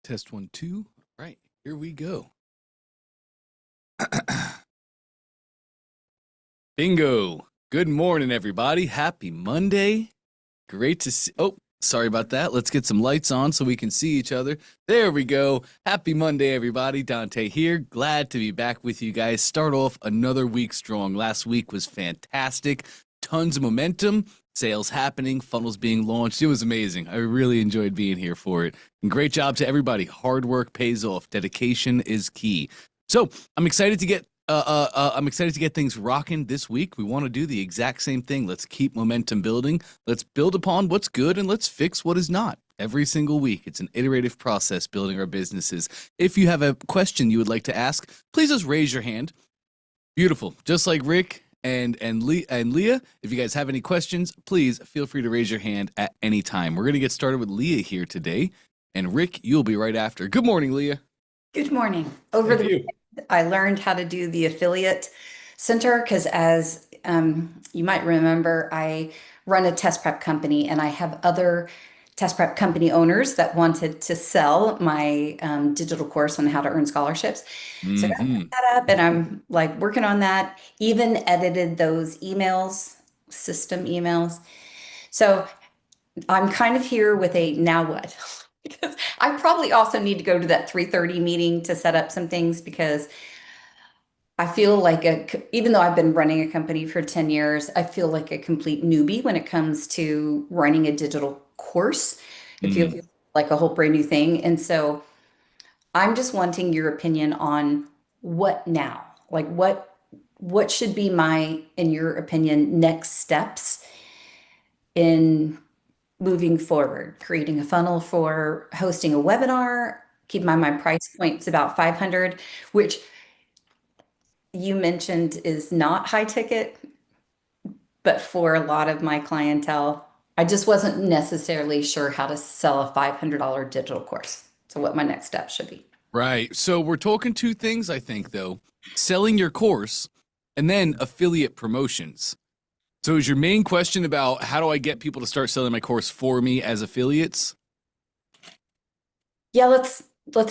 Test 1, 2. Right, here we go. Bingo. Good morning, everybody. Happy Monday. Great to see. Oh, sorry about that. Let's get some lights on so we can see each other. There we go. Happy Monday, everybody. Dante here. Glad to be back with you guys. Start off another week strong. Last week was fantastic. Tons of momentum. Sales happening, funnels being launched. It was amazing. I really enjoyed being here for it. And great job to everybody. Hard work pays off. Dedication is key. So I'm excited to get things rocking this week. We want to do the exact same thing. Let's keep momentum building. Let's build upon what's good and let's fix what is not. Every single week, it's an iterative process building our businesses. If you have a question you would like to ask, please just raise your hand. Beautiful. Just like Rick and Leah, if you guys have any questions, please feel free to raise your hand at any time. We're going to get started with Leah here today, and Rick, you'll be right after. Good morning, Leah. Good morning. Over the weekend, I learned how to do the affiliate center because as you might remember, I run a test prep company and I have other test prep company owners that wanted to sell my digital course on how to earn scholarships. So I got that up and I'm like working on that, even edited those emails, system emails. So I'm kind of here with a now what? Because I probably also need to go to that 3:30 meeting to set up some things because I feel like even though I've been running a company for 10 years, I feel like a complete newbie when it comes to running a digital course. It feels like a whole brand new thing. And so I'm just wanting your opinion on what now? Like what should be my, in your opinion, next steps in moving forward, creating a funnel for hosting a webinar, keep my price points about 500, which you mentioned is not high ticket, but for a lot of my clientele, I just wasn't necessarily sure how to sell a $500 digital course. So what my next step should be. Right. So we're talking two things, I think, though. Selling your course and then affiliate promotions. So is your main question about how do I get people to start selling my course for me as affiliates? Yeah, let's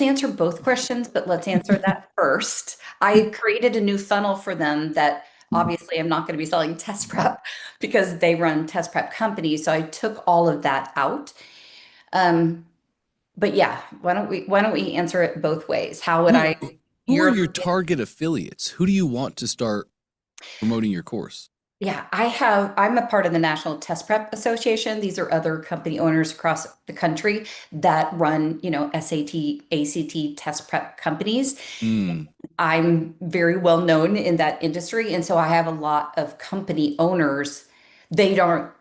answer both questions, but let's answer that first. I created a new funnel for them that obviously I'm not going to be selling test prep because they run test prep companies. So I took all of that out. But yeah, why don't we answer it both ways? How would Who, I who are your your target affiliates? Who do you want to start promoting your course? Yeah, I'm a part of the National Test Prep Association. These are other company owners across the country that run, SAT, ACT test prep companies. I'm very well known in that industry, and so I have a lot of company owners. They don't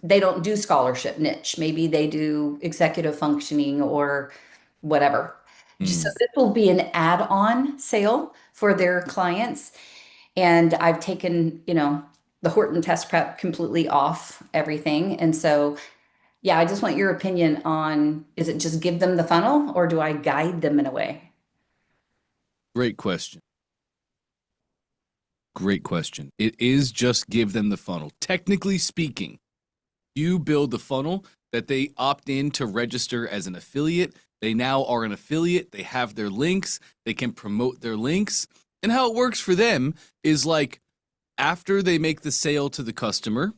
they don't do scholarship niche. Maybe they do executive functioning or whatever. So this will be an add-on sale for their clients. And I've taken, the Horton test prep completely off everything. And so, yeah, I just want your opinion on, is it just give them the funnel or do I guide them in a way? Great question. Great question. It is just give them the funnel. Technically speaking, you build the funnel that they opt in to register as an affiliate. They now are an affiliate. They have their links. They can promote their links. And how it works for them is like after they make the sale to the customer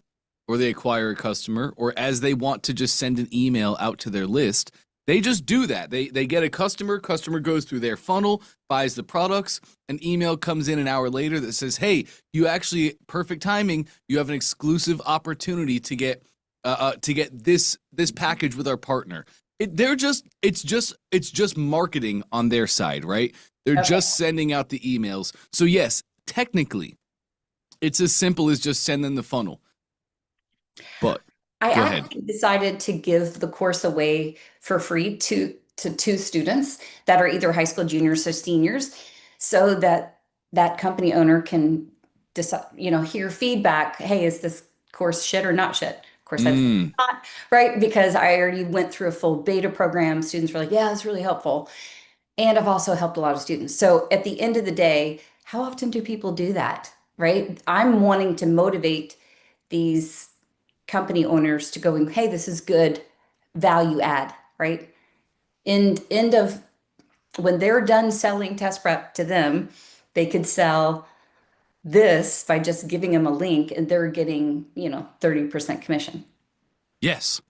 or they acquire a customer or as they want to just send an email out to their list, they just do that. They get a customer goes through their funnel, buys the products, an email comes in an hour later that says, hey, you actually, perfect timing, you have an exclusive opportunity to get this package with our partner. It's just marketing on their side, right? They're just sending out the emails. So yes, technically, it's as simple as just send them the funnel. But I go ahead. actually decided to give the course away for free to two students that are either high school juniors or seniors, so that that company owner can decide, hear feedback. Hey, is this course shit or not shit? Of course, I not, right? Because I already went through a full beta program. Students were like, yeah, it's really helpful. And I've also helped a lot of students. So at the end of the day, how often do people do that, right? I'm wanting to motivate these company owners to going, hey, this is good value add, right? end of when they're done selling test prep to them, they could sell this by just giving them a link and they're getting, 30% commission. Yes.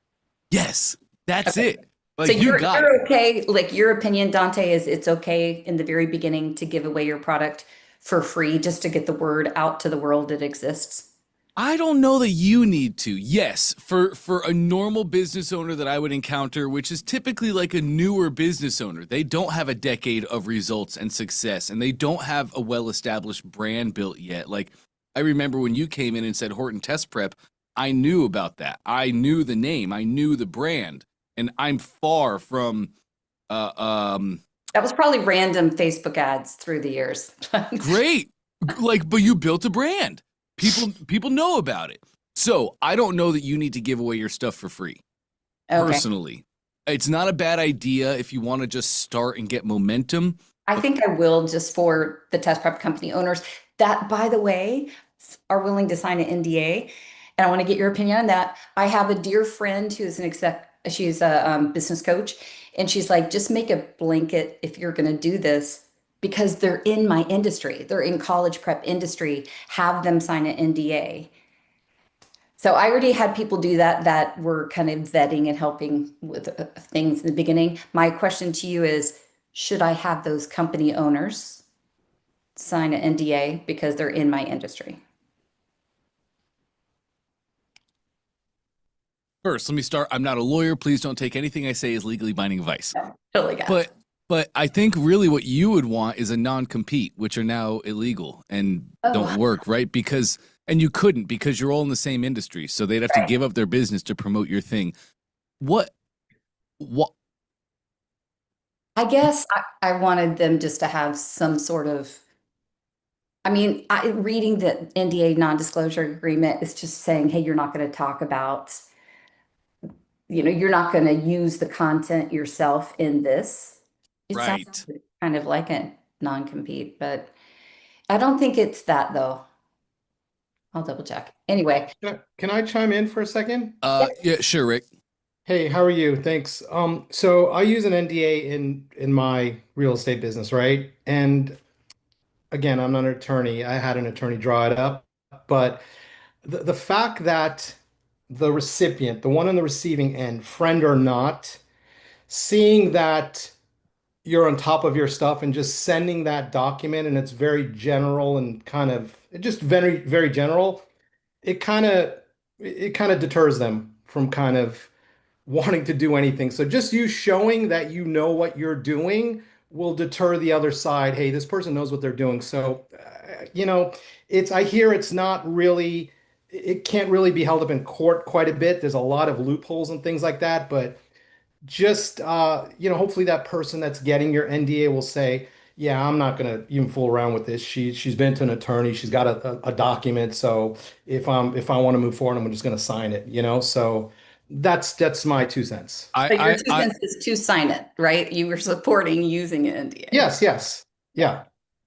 Yes. That's Okay. it. So Like you you're got it. you're okay, like your opinion, Dante, is it's okay in the very beginning to give away your product for free just to get the word out to the world it exists. I don't know that you need to. Yes, for a normal business owner that I would encounter, which is typically like a newer business owner, they don't have a decade of results and success, and they don't have a well-established brand built yet. Like I remember when you came in and said Horton Test Prep, I knew about that. I knew the name, I knew the brand, and I'm far from uh, um That was probably random Facebook ads through the years. great. Like, but you built a brand. People know about it. So I don't know that you need to give away your stuff for free. Okay. Personally, it's not a bad idea if you want to just start and get momentum. I think I will just for the test prep company owners that, by the way, are willing to sign an NDA. And I want to get your opinion on that. I have a dear friend who's an exec, she's a business coach, and she's like, just make a blanket if you're going to do this because they're in my industry, they're in college prep industry, have them sign an NDA. So I already had people do that were kind of vetting and helping with things in the beginning. My question to you is, should I have those company owners sign an NDA because they're in my industry? First, let me start. I'm not a lawyer. Please don't take anything I say as legally binding advice. No, totally got it. But I think really what you would want is a non-compete, which are now illegal and don't Oh, work, right? Because and you couldn't because you're all in the same industry, so they'd have to right. give up their business to promote your thing. What what I guess I wanted them just to have some sort of, I mean, reading the NDA non-disclosure agreement is just saying, hey, you're not going to talk about, you're not going to use the content yourself in this. It sounds right? kind of like a non-compete, but I don't think it's that though. I'll double check. Anyway, Can I chime in for a second? yep. Yeah, sure, Rick. Hey, how are you? Thanks. So I use an NDA in my real estate business, right? And again, I'm not an attorney. I had an attorney draw it up, but the fact that the recipient, the one on the receiving end, friend or not, seeing that you're on top of your stuff and just sending that document and it's very general and kind of just very, very general, it kind of it kind of deters them from kind of wanting to do anything. So just you showing that you know what you're doing will deter the other side. Hey, this person knows what they're doing. So, I hear it's not really, it can't really be held up in court quite a bit. There's a lot of loopholes and things like that. But just, hopefully that person that's getting your NDA will say, yeah, I'm not going to even fool around with this. She's been to an attorney. She's got a document. So if I want to move forward, I'm just going to sign it, So that's my 2 cents. But your I, two I, cents is to sign it, right? You were supporting using an NDA. Yes, yes. Yeah.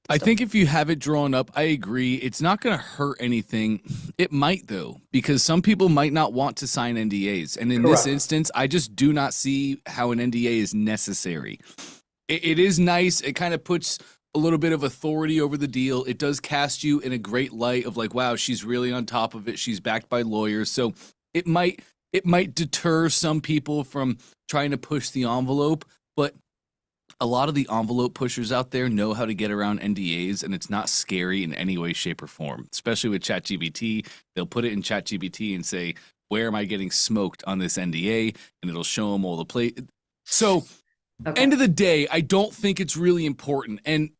I Still. think if you have it drawn up, I agree. It's not going to hurt anything. It might, though, because some people might not want to sign NDAs. And in this Correct. instance, I just do not see how an NDA is necessary. It is nice. It kind of puts a little bit of authority over the deal. It does cast you in a great light of like, wow, she's really on top of it. She's backed by lawyers. So it might deter some people from trying to push the envelope, but a lot of the envelope pushers out there know how to get around NDAs, and it's not scary in any way, shape, or form. Especially with ChatGPT, they'll put it in ChatGPT and say, "Where am I getting smoked on this NDA?" And it'll show them all the play. So, Okay. end of the day, I don't think it's really important. And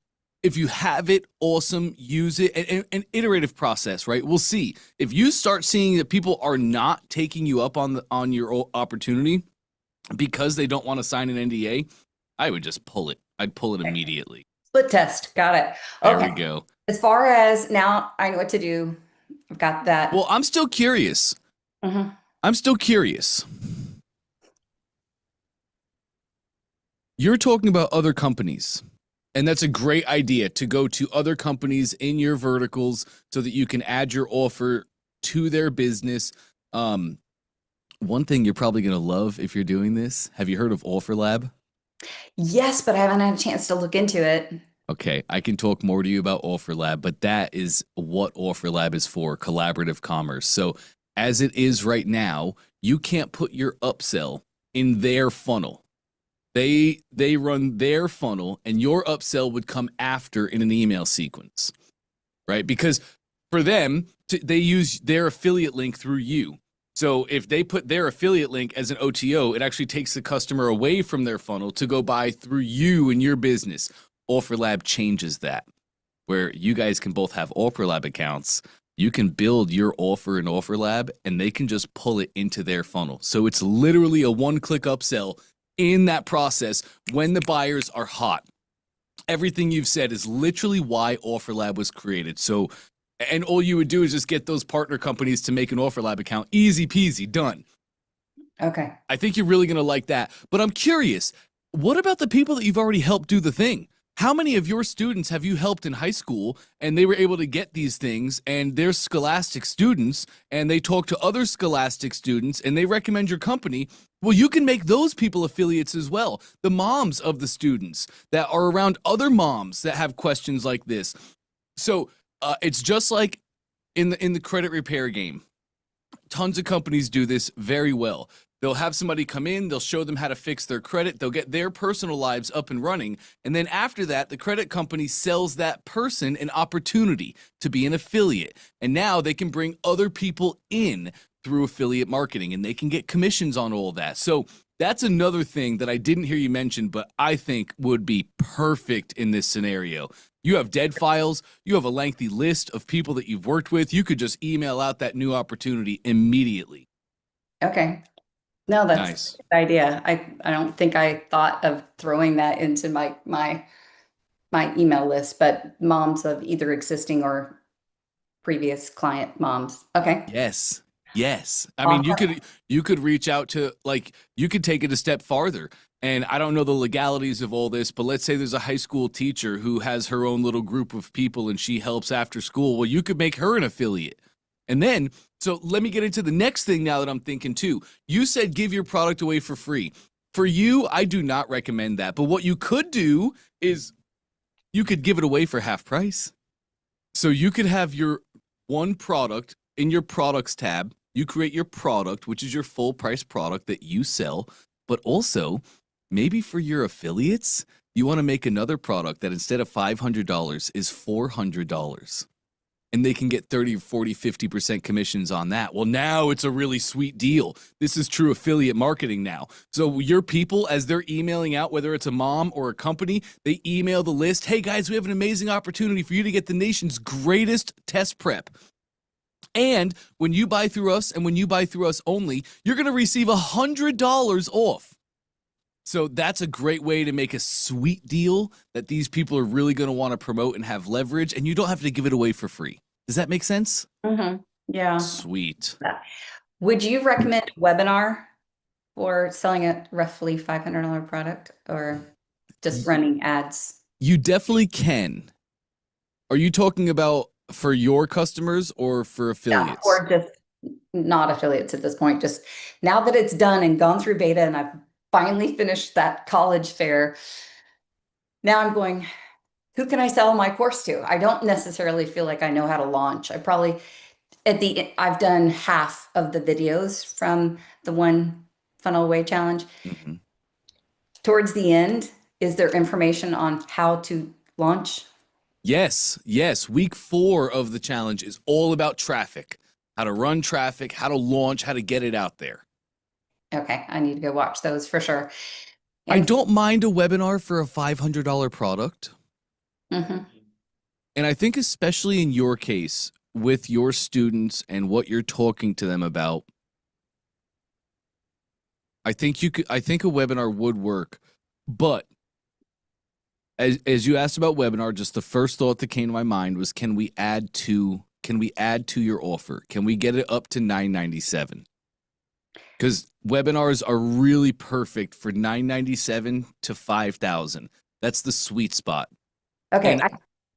if you have it, awesome, use it. An iterative process, right? We'll see if you start seeing that people are not taking you up on your opportunity because they don't want to sign an NDA. I would just pull it. I'd pull it immediately. Split test. Got it. There Okay. we go. As far as now, I know what to do. I've got that. Well, I'm still curious. Mhm. I'm still curious. You're talking about other companies, and that's a great idea to go to other companies in your verticals so that you can add your offer to their business. One thing you're probably going to love if you're doing this. Have you heard of Offer Lab? Yes, but I haven't had a chance to look into it. Okay, I can talk more to you about OfferLab, but that is what OfferLab is for, collaborative commerce. So as it is right now, you can't put your upsell in their funnel. They run their funnel and your upsell would come after in an email sequence, right? Because for them, they use their affiliate link through you. So if they put their affiliate link as an OTO, it actually takes the customer away from their funnel to go buy through you and your business. OfferLab changes that, where you guys can both have OfferLab accounts. You can build your offer in OfferLab and they can just pull it into their funnel. So it's literally a one-click upsell in that process when the buyers are hot. Everything you've said is literally why OfferLab was created. So, and all you would do is just get those partner companies to make an OfferLab account. Easy peasy, done. Okay. I think you're really going to like that. But I'm curious, what about the people that you've already helped do the thing? How many of your students have you helped in high school and they were able to get these things and they're Scholastic students and they talk to other Scholastic students and they recommend your company? Well, you can make those people affiliates as well. The moms of the students that are around other moms that have questions like this. So it's just like in the credit repair game. Tons of companies do this very well. They'll have somebody come in, they'll show them how to fix their credit, they'll get their personal lives up and running, and then after that, the credit company sells that person an opportunity to be an affiliate. And now they can bring other people in through affiliate marketing, and they can get commissions on all that. So that's another thing that I didn't hear you mention, but I think would be perfect in this scenario. You have dead files, you have a lengthy list of people that you've worked with. You could just email out that new opportunity immediately. Okay. No, that's Nice. a good idea. I don't think I thought of throwing that into my email list, but moms of either existing or previous client moms. Okay. Yes. Yes. I mean, you could reach out to, like, you could take it a step farther. And I don't know the legalities of all this, but let's say there's a high school teacher who has her own little group of people and she helps after school. Well, you could make her an affiliate. And then, so let me get into the next thing now that I'm thinking too. You said give your product away for free. For you, I do not recommend that. But what you could do is you could give it away for half price. So you could have your one product in your products tab. You create your product, which is your full price product that you sell. But also, maybe for your affiliates, you want to make another product that instead of $500 is $400. And they can get 30, 40, 50% commissions on that. Well, now it's a really sweet deal. This is true affiliate marketing now. So your people, as they're emailing out, whether it's a mom or a company, they email the list. Hey guys, we have an amazing opportunity for you to get the nation's greatest test prep. And when you buy through us and when you buy through us only, you're going to receive $100 off. So that's a great way to make a sweet deal that these people are really going to want to promote and have leverage, and you don't have to give it away for free. Does that make sense? Mm-hmm. Yeah. Sweet. Would you recommend a webinar for selling a roughly $500 product or just running ads? You definitely can. Are you talking about for your customers or for affiliates? Or just not affiliates at this point. Just now that it's done and gone through beta and I've finally finished that college fair, now I'm going, who can I sell my course to? I don't necessarily feel like I know how to launch. I probably I've done half of the videos from the One Funnel Away challenge. Mm-hmm. Towards the end, is there information on how to launch? Yes. Week 4 of the challenge is all about traffic, how to run traffic, how to launch, how to get it out there. Okay, I need to go watch those for sure. I don't mind a webinar for a $500 product. Mm-hmm. And I think especially in your case, with your students and what you're talking to them about, I think a webinar would work. But as you asked about webinar, just the first thought that came to my mind was, can we add to your offer? Can we get it up to $997? Because webinars are really perfect for $997 to $5,000. That's the sweet spot. Okay, And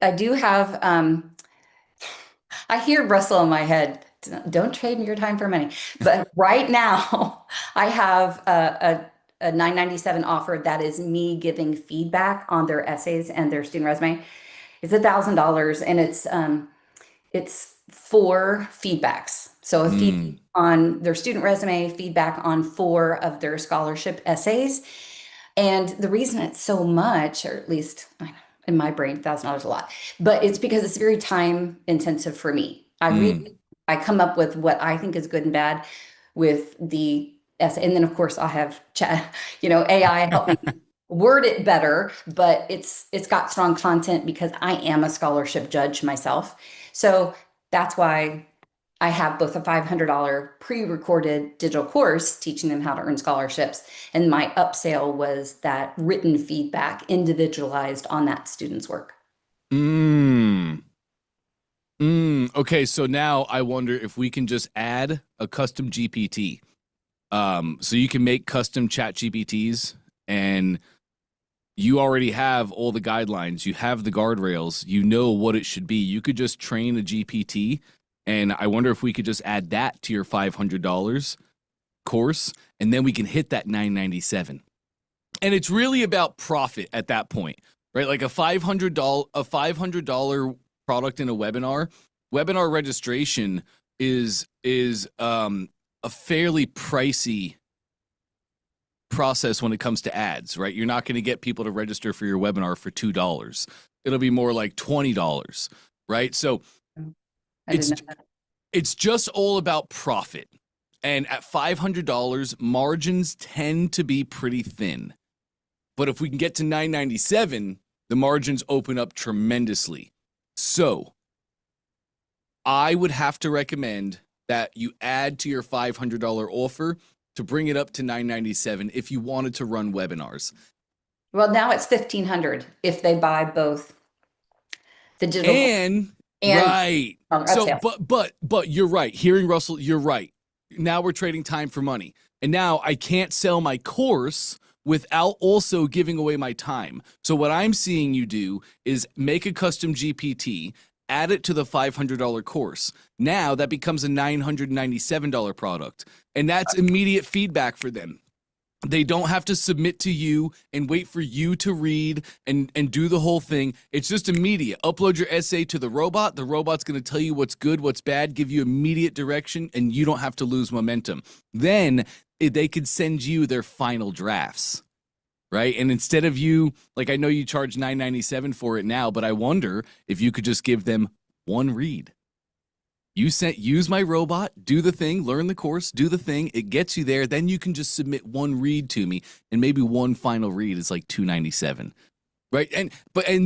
I do have, I hear Russell in my head, don't trade your time for money. But right now, I have a $9.97 offer that is me giving feedback on their essays and their student resume. It's $1,000, and it's 4 feedbacks. So a feedback on their student resume, feedback on 4 of their scholarship essays. And the reason it's so much, or at least in my brain, $1,000 is a lot, but it's because it's very time intensive for me. I come up with what I think is good and bad with the essay. And then of course I have chat, AI help me word it better, but it's got strong content because I am a scholarship judge myself. So that's why I have both a $500 pre-recorded digital course teaching them how to earn scholarships, and my upsell was that written feedback individualized on that student's work. Okay, so now I wonder if we can just add a custom GPT. So you can make custom chat GPTs, and you already have all the guidelines. You have the guardrails. You know what it should be. You could just train a GPT, and I wonder if we could just add that to your $500 course, and then we can hit that $997. And it's really about profit at that point, right? Like a $500 product in a webinar registration is a fairly pricey process when it comes to ads, right? You're not going to get people to register for your webinar for $2. It'll be more like $20, right? So it's just all about profit. And at $500, margins tend to be pretty thin. But if we can get to $997, the margins open up tremendously. So I would have to recommend that you add to your $500 offer to bring it up to $997 if you wanted to run webinars. Well, now it's $1,500 if they buy both the digital and right. So, but you're right. Hearing Russell, you're right. Now we're trading time for money, and now I can't sell my course without also giving away my time. So what I'm seeing you do is make a custom GPT, add it to the $500 course. Now that becomes a $997 product, and that's immediate feedback for them. They don't have to submit to you and wait for you to read and do the whole thing. It's just immediate. Upload your essay to the robot. The robot's going to tell you what's good, what's bad, give you immediate direction, and you don't have to lose momentum. Then they could send you their final drafts, right? And instead of you, like I know you charge $997 for it now, but I wonder if you could just give them one read. Use my robot, do the thing, learn the course, do the thing. It gets you there. Then you can just submit one read to me, and maybe one final read is like $297, right? And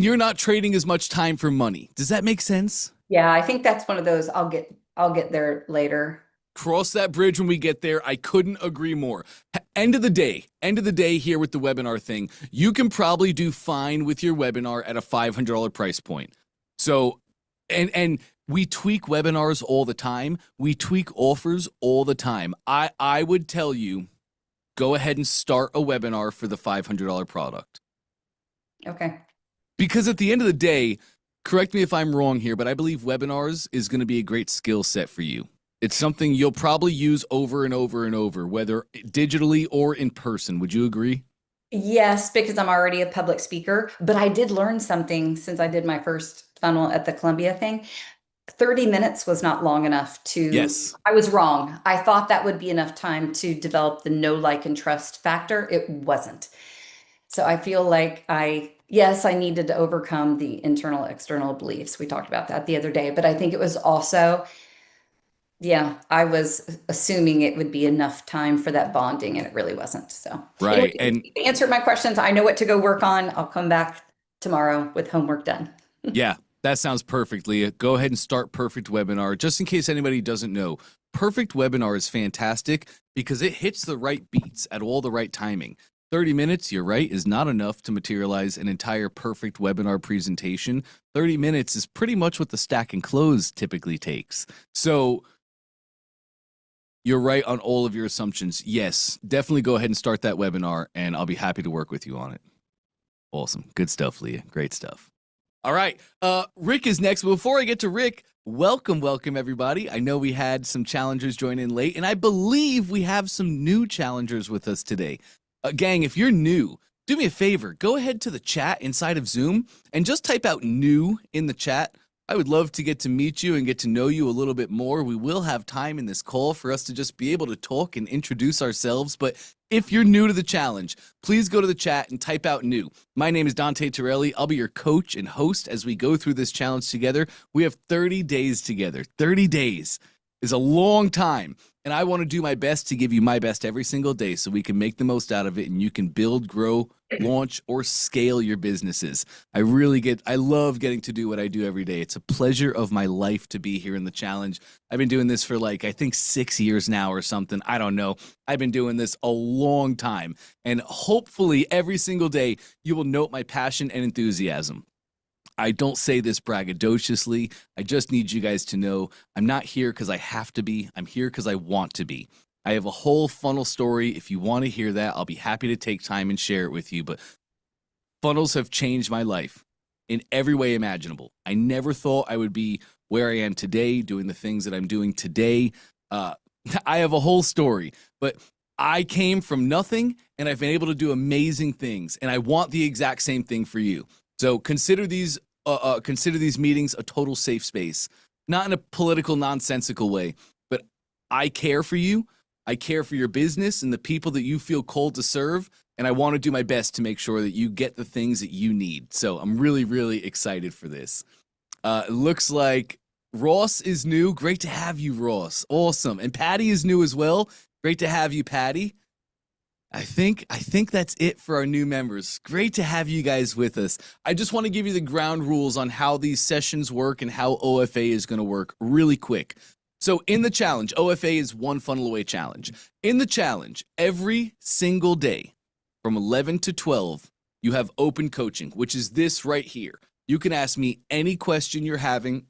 you're not trading as much time for money. Does that make sense? Yeah, I think that's one of those. I'll get there later. Cross that bridge when we get there. I couldn't agree more. End of the day here with the webinar thing, you can probably do fine with your webinar at a $500 price point. So, and we tweak webinars all the time. We tweak offers all the time. I would tell you, go ahead and start a webinar for the $500 product. Okay. Because at the end of the day, correct me if I'm wrong here, but I believe webinars is going to be a great skill set for you. It's something you'll probably use over and over and over, whether digitally or in person. Would you agree? Yes, because I'm already a public speaker, but I did learn something since I did my first funnel at the Columbia thing. 30 minutes was not long enough to, yes. I was wrong. I thought that would be enough time to develop the know, like, and trust factor. It wasn't. So I feel like I needed to overcome the internal, external beliefs. We talked about that the other day, but I think it was also, I was assuming it would be enough time for that bonding, and it really wasn't. So right. Anyway, and answered my questions. I know what to go work on. I'll come back tomorrow with homework done. Yeah. That sounds perfect, Leah. Go ahead and start Perfect Webinar. Just in case anybody doesn't know, Perfect Webinar is fantastic because it hits the right beats at all the right timing. 30 minutes, you're right, is not enough to materialize an entire perfect webinar presentation. 30 minutes is pretty much what the Stack and Close typically takes. So you're right on all of your assumptions. Yes, definitely go ahead and start that webinar, and I'll be happy to work with you on it. Awesome. Good stuff, Leah. Great stuff. All right, Rick is next. Before I get to Rick, welcome everybody. I know we had some challengers join in late, and I believe we have some new challengers with us today. Gang, if you're new, do me a favor, go ahead to the chat inside of Zoom and just type out new in the chat. I would love to get to meet you and get to know you a little bit more. We will have time in this call for us to just be able to talk and introduce ourselves. But if you're new to the challenge, please go to the chat and type out new. My name is Dante Torelli. I'll be your coach and host as we go through this challenge together. We have 30 days together. 30 days is a long time. And I want to do my best to give you my best every single day so we can make the most out of it and you can build, grow, launch, or scale your businesses. I love getting to do what I do every day. It's a pleasure of my life to be here in the challenge. I've been doing this for I think 6 years now or something. I don't know. I've been doing this a long time. And hopefully every single day you will note my passion and enthusiasm. I don't say this braggadociously. I just need you guys to know I'm not here because I have to be. I'm here because I want to be. I have a whole funnel story. If you want to hear that, I'll be happy to take time and share it with you. But funnels have changed my life in every way imaginable. I never thought I would be where I am today, doing the things that I'm doing today. I have a whole story, but I came from nothing and I've been able to do amazing things. And I want the exact same thing for you. So consider these meetings a total safe space, not in a political, nonsensical way, but I care for you. I care for your business and the people that you feel called to serve. And I want to do my best to make sure that you get the things that you need. So I'm really, really excited for this. It looks like Ross is new. Great to have you, Ross. Awesome. And Patty is new as well. Great to have you, Patty. I think that's it for our new members. Great to have you guys with us. I just want to give you the ground rules on how these sessions work and how OFA is going to work really quick. So in the challenge, OFA is one funnel away challenge. In the challenge, every single day from 11 to 12, you have open coaching, which is this right here. You can ask me any question you're having.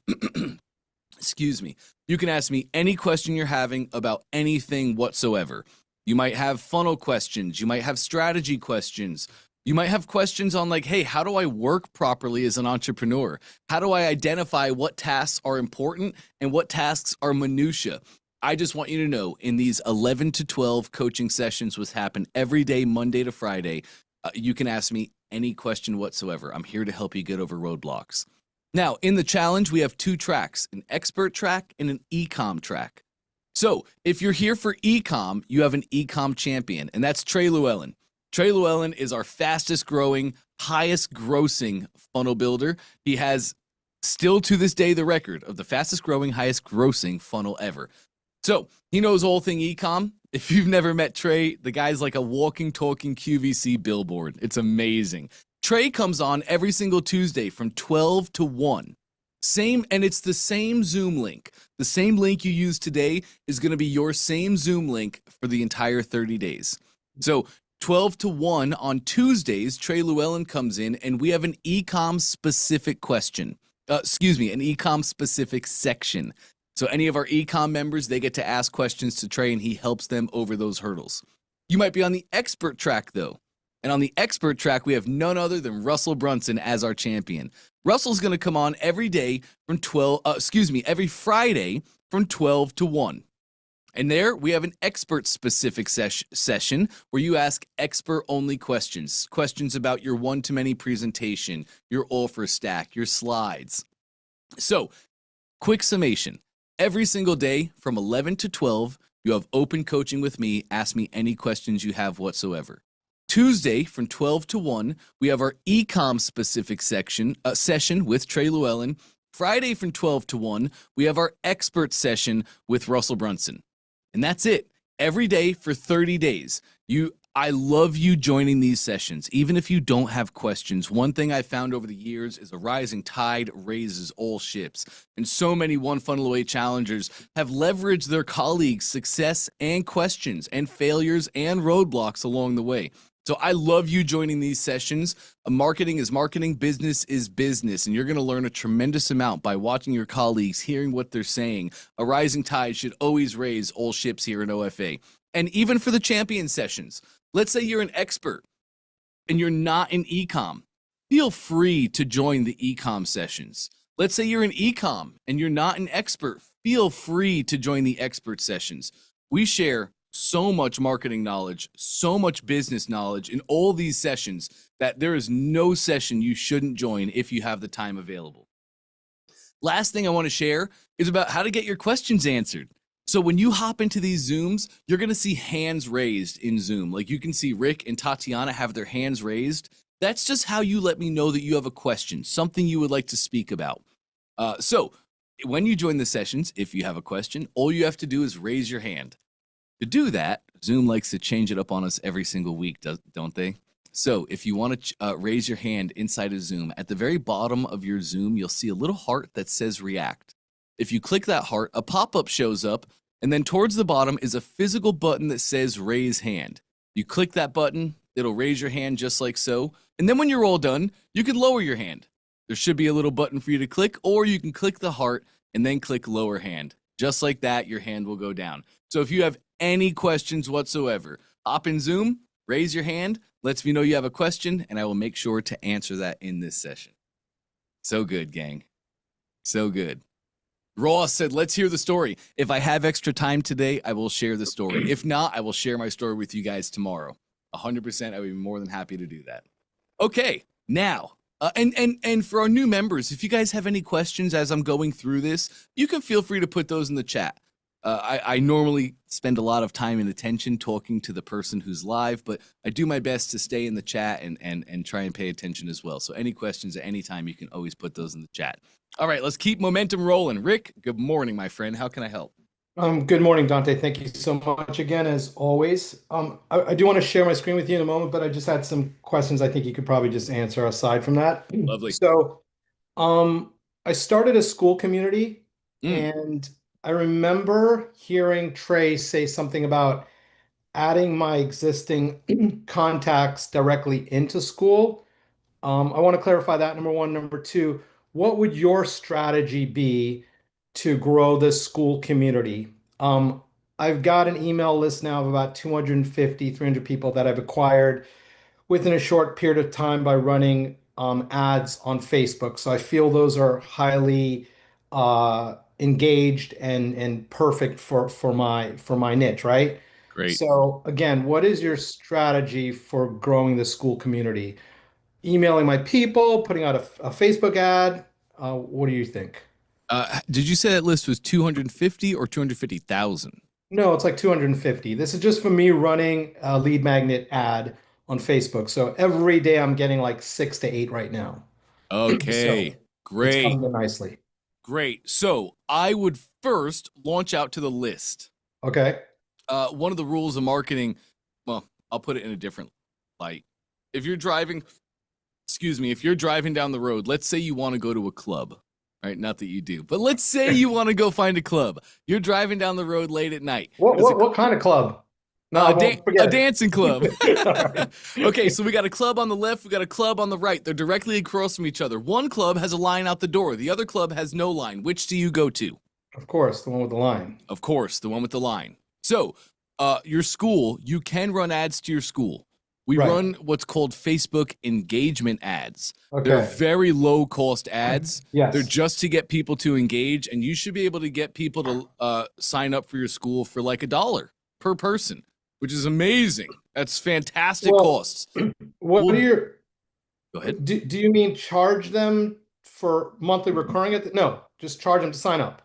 Excuse me. You can ask me any question you're having about anything whatsoever. You might have funnel questions. You might have strategy questions. You might have questions on hey, how do I work properly as an entrepreneur? How do I identify what tasks are important and what tasks are minutia? I just want you to know in these 11 to 12 coaching sessions, which happen every day, Monday to Friday, you can ask me any question whatsoever. I'm here to help you get over roadblocks. Now, in the challenge, we have 2 tracks, an expert track and an e-com track. So if you're here for e-com, you have an e-com champion, and that's Trey Llewellyn. Trey Llewellyn is our fastest growing, highest grossing funnel builder. He has still to this day the record of the fastest growing, highest grossing funnel ever. So he knows all thing e-com. If you've never met Trey, the guy's like a walking, talking QVC billboard. It's amazing. Trey comes on every single Tuesday from 12 to 1. And it's the same Zoom link. The same link you use today is going to be your same Zoom link for the entire 30 days. So 12 to 1 on Tuesdays, Trey Llewellyn comes in and we have an e-com specific question. An e-com specific section. So any of our e-com members, they get to ask questions to Trey and he helps them over those hurdles. You might be on the expert track though. And on the expert track, we have none other than Russell Brunson as our champion. Russell's going to come on every day from every Friday from 12 to 1. And there we have an expert specific session where you ask expert only questions about your one-to-many presentation, your offer stack, your slides. So quick summation, every single day from 11 to 12, you have open coaching with me. Ask me any questions you have whatsoever. Tuesday from 12 to 1, we have our e-com specific session with Trey Llewellyn. Friday from 12 to 1, we have our expert session with Russell Brunson. And that's it. Every day for 30 days. I love you joining these sessions, even if you don't have questions. One thing I found over the years is a rising tide raises all ships. And so many One Funnel Away challengers have leveraged their colleagues' success and questions and failures and roadblocks along the way. So I love you joining these sessions. Marketing is marketing, business is business, and you're going to learn a tremendous amount by watching your colleagues, hearing what they're saying. A rising tide should always raise all ships here in OFA. And even for the champion sessions, let's say you're an expert and you're not in e-com. Feel free to join the e-com sessions. Let's say you're in e-com and you're not an expert. Feel free to join the expert sessions. We share so much marketing knowledge, so much business knowledge in all these sessions that there is no session you shouldn't join if you have the time available. Last thing I want to share is about how to get your questions answered. So when you hop into these Zooms, you're going to see hands raised in Zoom. Like you can see Rick and Tatiana have their hands raised. That's just how you let me know that you have a question, something you would like to speak about. So when you join the sessions, if you have a question, all you have to do is raise your hand. To do that, Zoom likes to change it up on us every single week, don't they? So if you want to raise your hand inside of Zoom, at the very bottom of your Zoom, you'll see a little heart that says react. If you click that heart, a pop-up shows up, and then towards the bottom is a physical button that says raise hand. You click that button, it'll raise your hand just like so. And then when you're all done, you can lower your hand. There should be a little button for you to click, or you can click the heart and then click lower hand. Just like that, your hand will go down. So if you have any questions whatsoever, hop in Zoom, raise your hand, lets me know you have a question, and I will make sure to answer that in this session. So good, gang. So good. Ross said, let's hear the story. If I have extra time today, I will share the story. If not, I will share my story with you guys tomorrow. 100%, I would be more than happy to do that. Okay, now, and for our new members, if you guys have any questions as I'm going through this, you can feel free to put those in the chat. I normally spend a lot of time and attention talking to the person who's live, but I do my best to stay in the chat and try and pay attention as well. So any questions at any time, you can always put those in the chat. All right, let's keep momentum rolling. Rick, good morning, my friend. How can I help? Good morning, Dante. Thank you so much again, as always. I do want to share my screen with you in a moment, but I just had some questions I think you could probably just answer aside from that. Lovely. So, I started a school community, and I remember hearing Trey say something about adding my existing contacts directly into school. I want to clarify that, number one. Number two, what would your strategy be to grow this school community? I've got an email list now of about 250, 300 people that I've acquired within a short period of time by running ads on Facebook. So I feel those are highly engaged and perfect for my niche, right? Great. So again, what is your strategy for growing the school community? Emailing my people, putting out a Facebook ad. What do you think? Did you say that list was 250 or 250,000? No, it's like 250. This is just for me running a lead magnet ad on Facebook. So every day I'm getting like 6 to 8 right now. Okay, So great. it's coming in nicely. Great. So I would first launch out to the list. Okay. One of the rules of marketing, well, I'll put it in a different light. If you're driving down the road, let's say you want to go to a club, right? Not that you do, but let's say you want to go find a club. You're driving down the road late at night. What kind of club? No, a dancing club. Okay, so we got a club on the left, we got a club on the right. They're directly across from each other. One club has a line out the door. The other club has no line. Which do you go to? Of course, the one with the line. Of course, the one with the line. So, your school, you can run ads to your school. We run what's called Facebook engagement ads. Okay. They're very low cost ads. Yes. They're just to get people to engage, and you should be able to get people to sign up for your school for like $1 per person, which is amazing. That's fantastic costs. What are your... Go ahead. Do you mean charge them for monthly recurring? No, just charge them to sign up.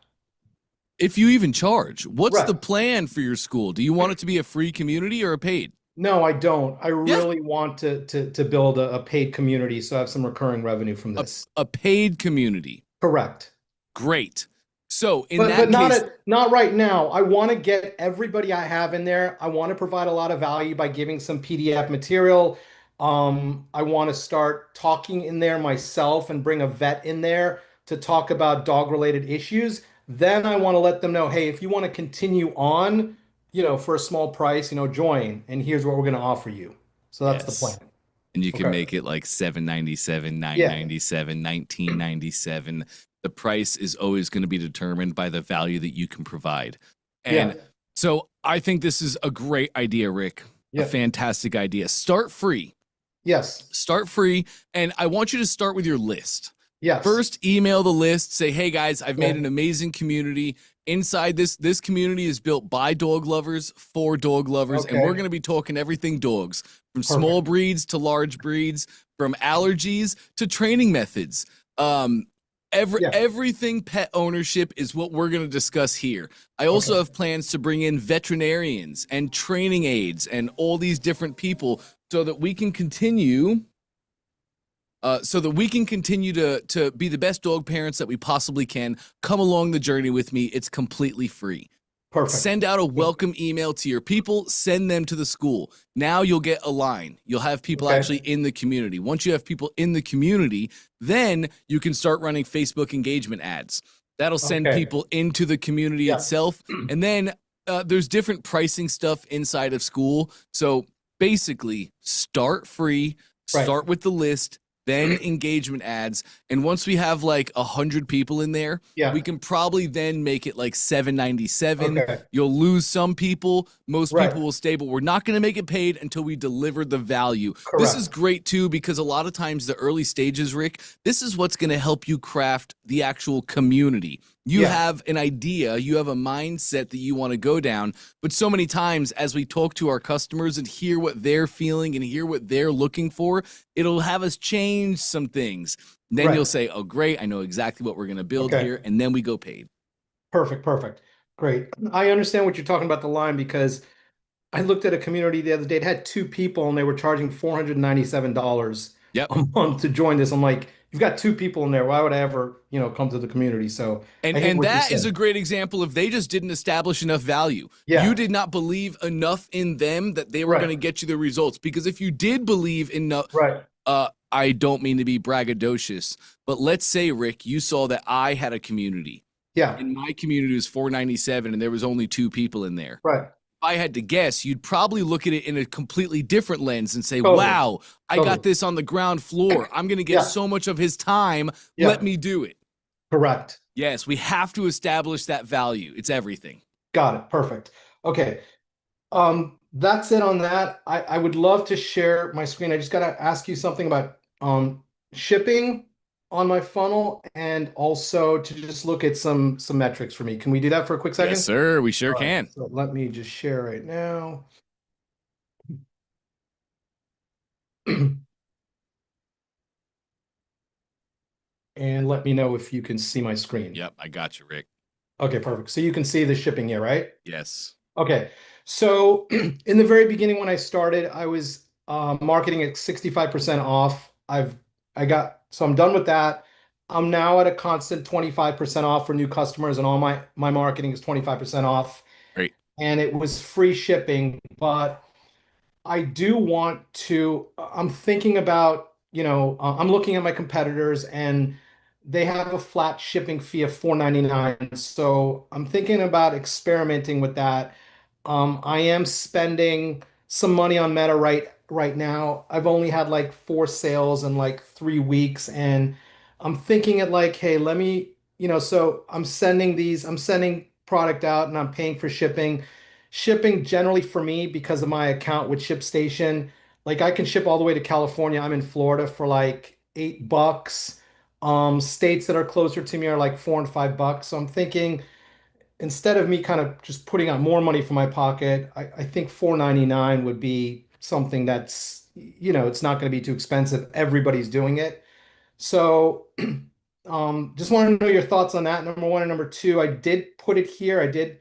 If you even charge, what's the plan for your school? Do you want it to be a free community or a paid? No, I don't. I really want to build a paid community so I have some recurring revenue from this. A paid community. Correct. Great. So but not right now. I want to get everybody I have in there. I want to provide a lot of value by giving some PDF material. I want to start talking in there myself and bring a vet in there to talk about dog-related issues. Then I want to let them know, hey, if you want to continue on, for a small price, join, and here's what we're going to offer you. So that's the plan. And you can make it like $7.97, $9.97, $19.97. The price is always going to be determined by the value that you can provide. And so I think this is a great idea, Rick. A fantastic idea. Start free. Yes. Start free. And I want you to start with your list. Yes. First, email the list. Say, hey guys, I've made Okay. an amazing community. Inside this community is built by dog lovers for dog lovers, and we're Okay. going to be talking everything dogs, from small Perfect. breeds to large breeds, from allergies to training methods. Yeah. Everything pet ownership is what we're going to discuss here. I also Okay. have plans to bring in veterinarians and training aides and all these different people so that we can continue to be the best dog parents that we possibly can. Come along the journey with me. It's completely free. Perfect. Send out a welcome email to your people. Send them to the school. Now you'll get a line. You'll have people Okay. actually in the community. Once you have people in the community, then you can start running Facebook engagement ads. That'll send Okay. people into the community Yeah. itself. And then there's different pricing stuff inside of school. So basically, start free, Right. start with the list, then engagement ads. And once we have like 100 people in there, Yeah. we can probably then make it like $7.97. Okay. You'll lose some people. Most Right. people will stay, but we're not going to make it paid until we deliver the value. Correct. This is great too, because a lot of times the early stages, Rick, this is what's going to help you craft the actual community. You Yeah. have an idea, you have a mindset that you want to go down, but so many times as we talk to our customers and hear what they're feeling and hear what they're looking for, it'll have us change some things. Then Right. you'll say, oh, great, I know exactly what we're going to build Okay. here, and then we go paid. Perfect. Perfect. Great. I understand what you're talking about the line, because I looked at a community the other day. It had 2 people and they were charging $497 Yep. a month to join this. I'm like, you've got 2 people in there. Why would I ever, come to the community? So I hear And what you're that is saying. a great example of they just didn't establish enough value. Yeah. You did not believe enough in them that they were Right. going to get you the results. Because if you did believe enough, Right. I don't mean to be braggadocious, but let's say, Rick, you saw that I had a community. Yeah. And my community was 497 and there was only 2 people in there. Right. If I had to guess, you'd probably look at it in a completely different lens and say, Totally. wow, I Totally. got this on the ground floor. I'm going to get Yeah. so much of his time. Yeah. Let me do it. Correct. Yes, we have to establish that value. It's everything. Got it. Perfect. Okay. That's it on that. I would love to share my screen. I just got to ask you something about shipping on my funnel, and also to just look at some metrics for me. Can we do that for a quick second? Yes, sir. We sure All right, can. so let me just share right now. And let me know if you can see my screen. Yep, I got you, Rick. Okay, perfect. So you can see the shipping here, right? Yes. Okay. So in the very beginning when I started, I was marketing at 65% off. So I'm done with that. I'm now at a constant 25% off for new customers, and all my marketing is 25% off. Great. And it was free shipping, but I do want to, I'm thinking about, I'm looking at my competitors and they have a flat shipping fee of $4.99. So I'm thinking about experimenting with that. I am spending some money on Meta right now. I've only had like 4 sales in like 3 weeks, and I'm thinking at like, hey, let me, so I'm sending product out and I'm paying for shipping. Shipping generally for me, because of my account with ShipStation, like I can ship all the way to California. I'm in Florida for like $8. States that are closer to me are like $4 and $5. So I'm thinking, instead of me kind of just putting out more money from my pocket, I think $4.99 would be something that's, it's not going to be too expensive. Everybody's doing it. So just want to know your thoughts on that, number one. And number two, I did put it here. I did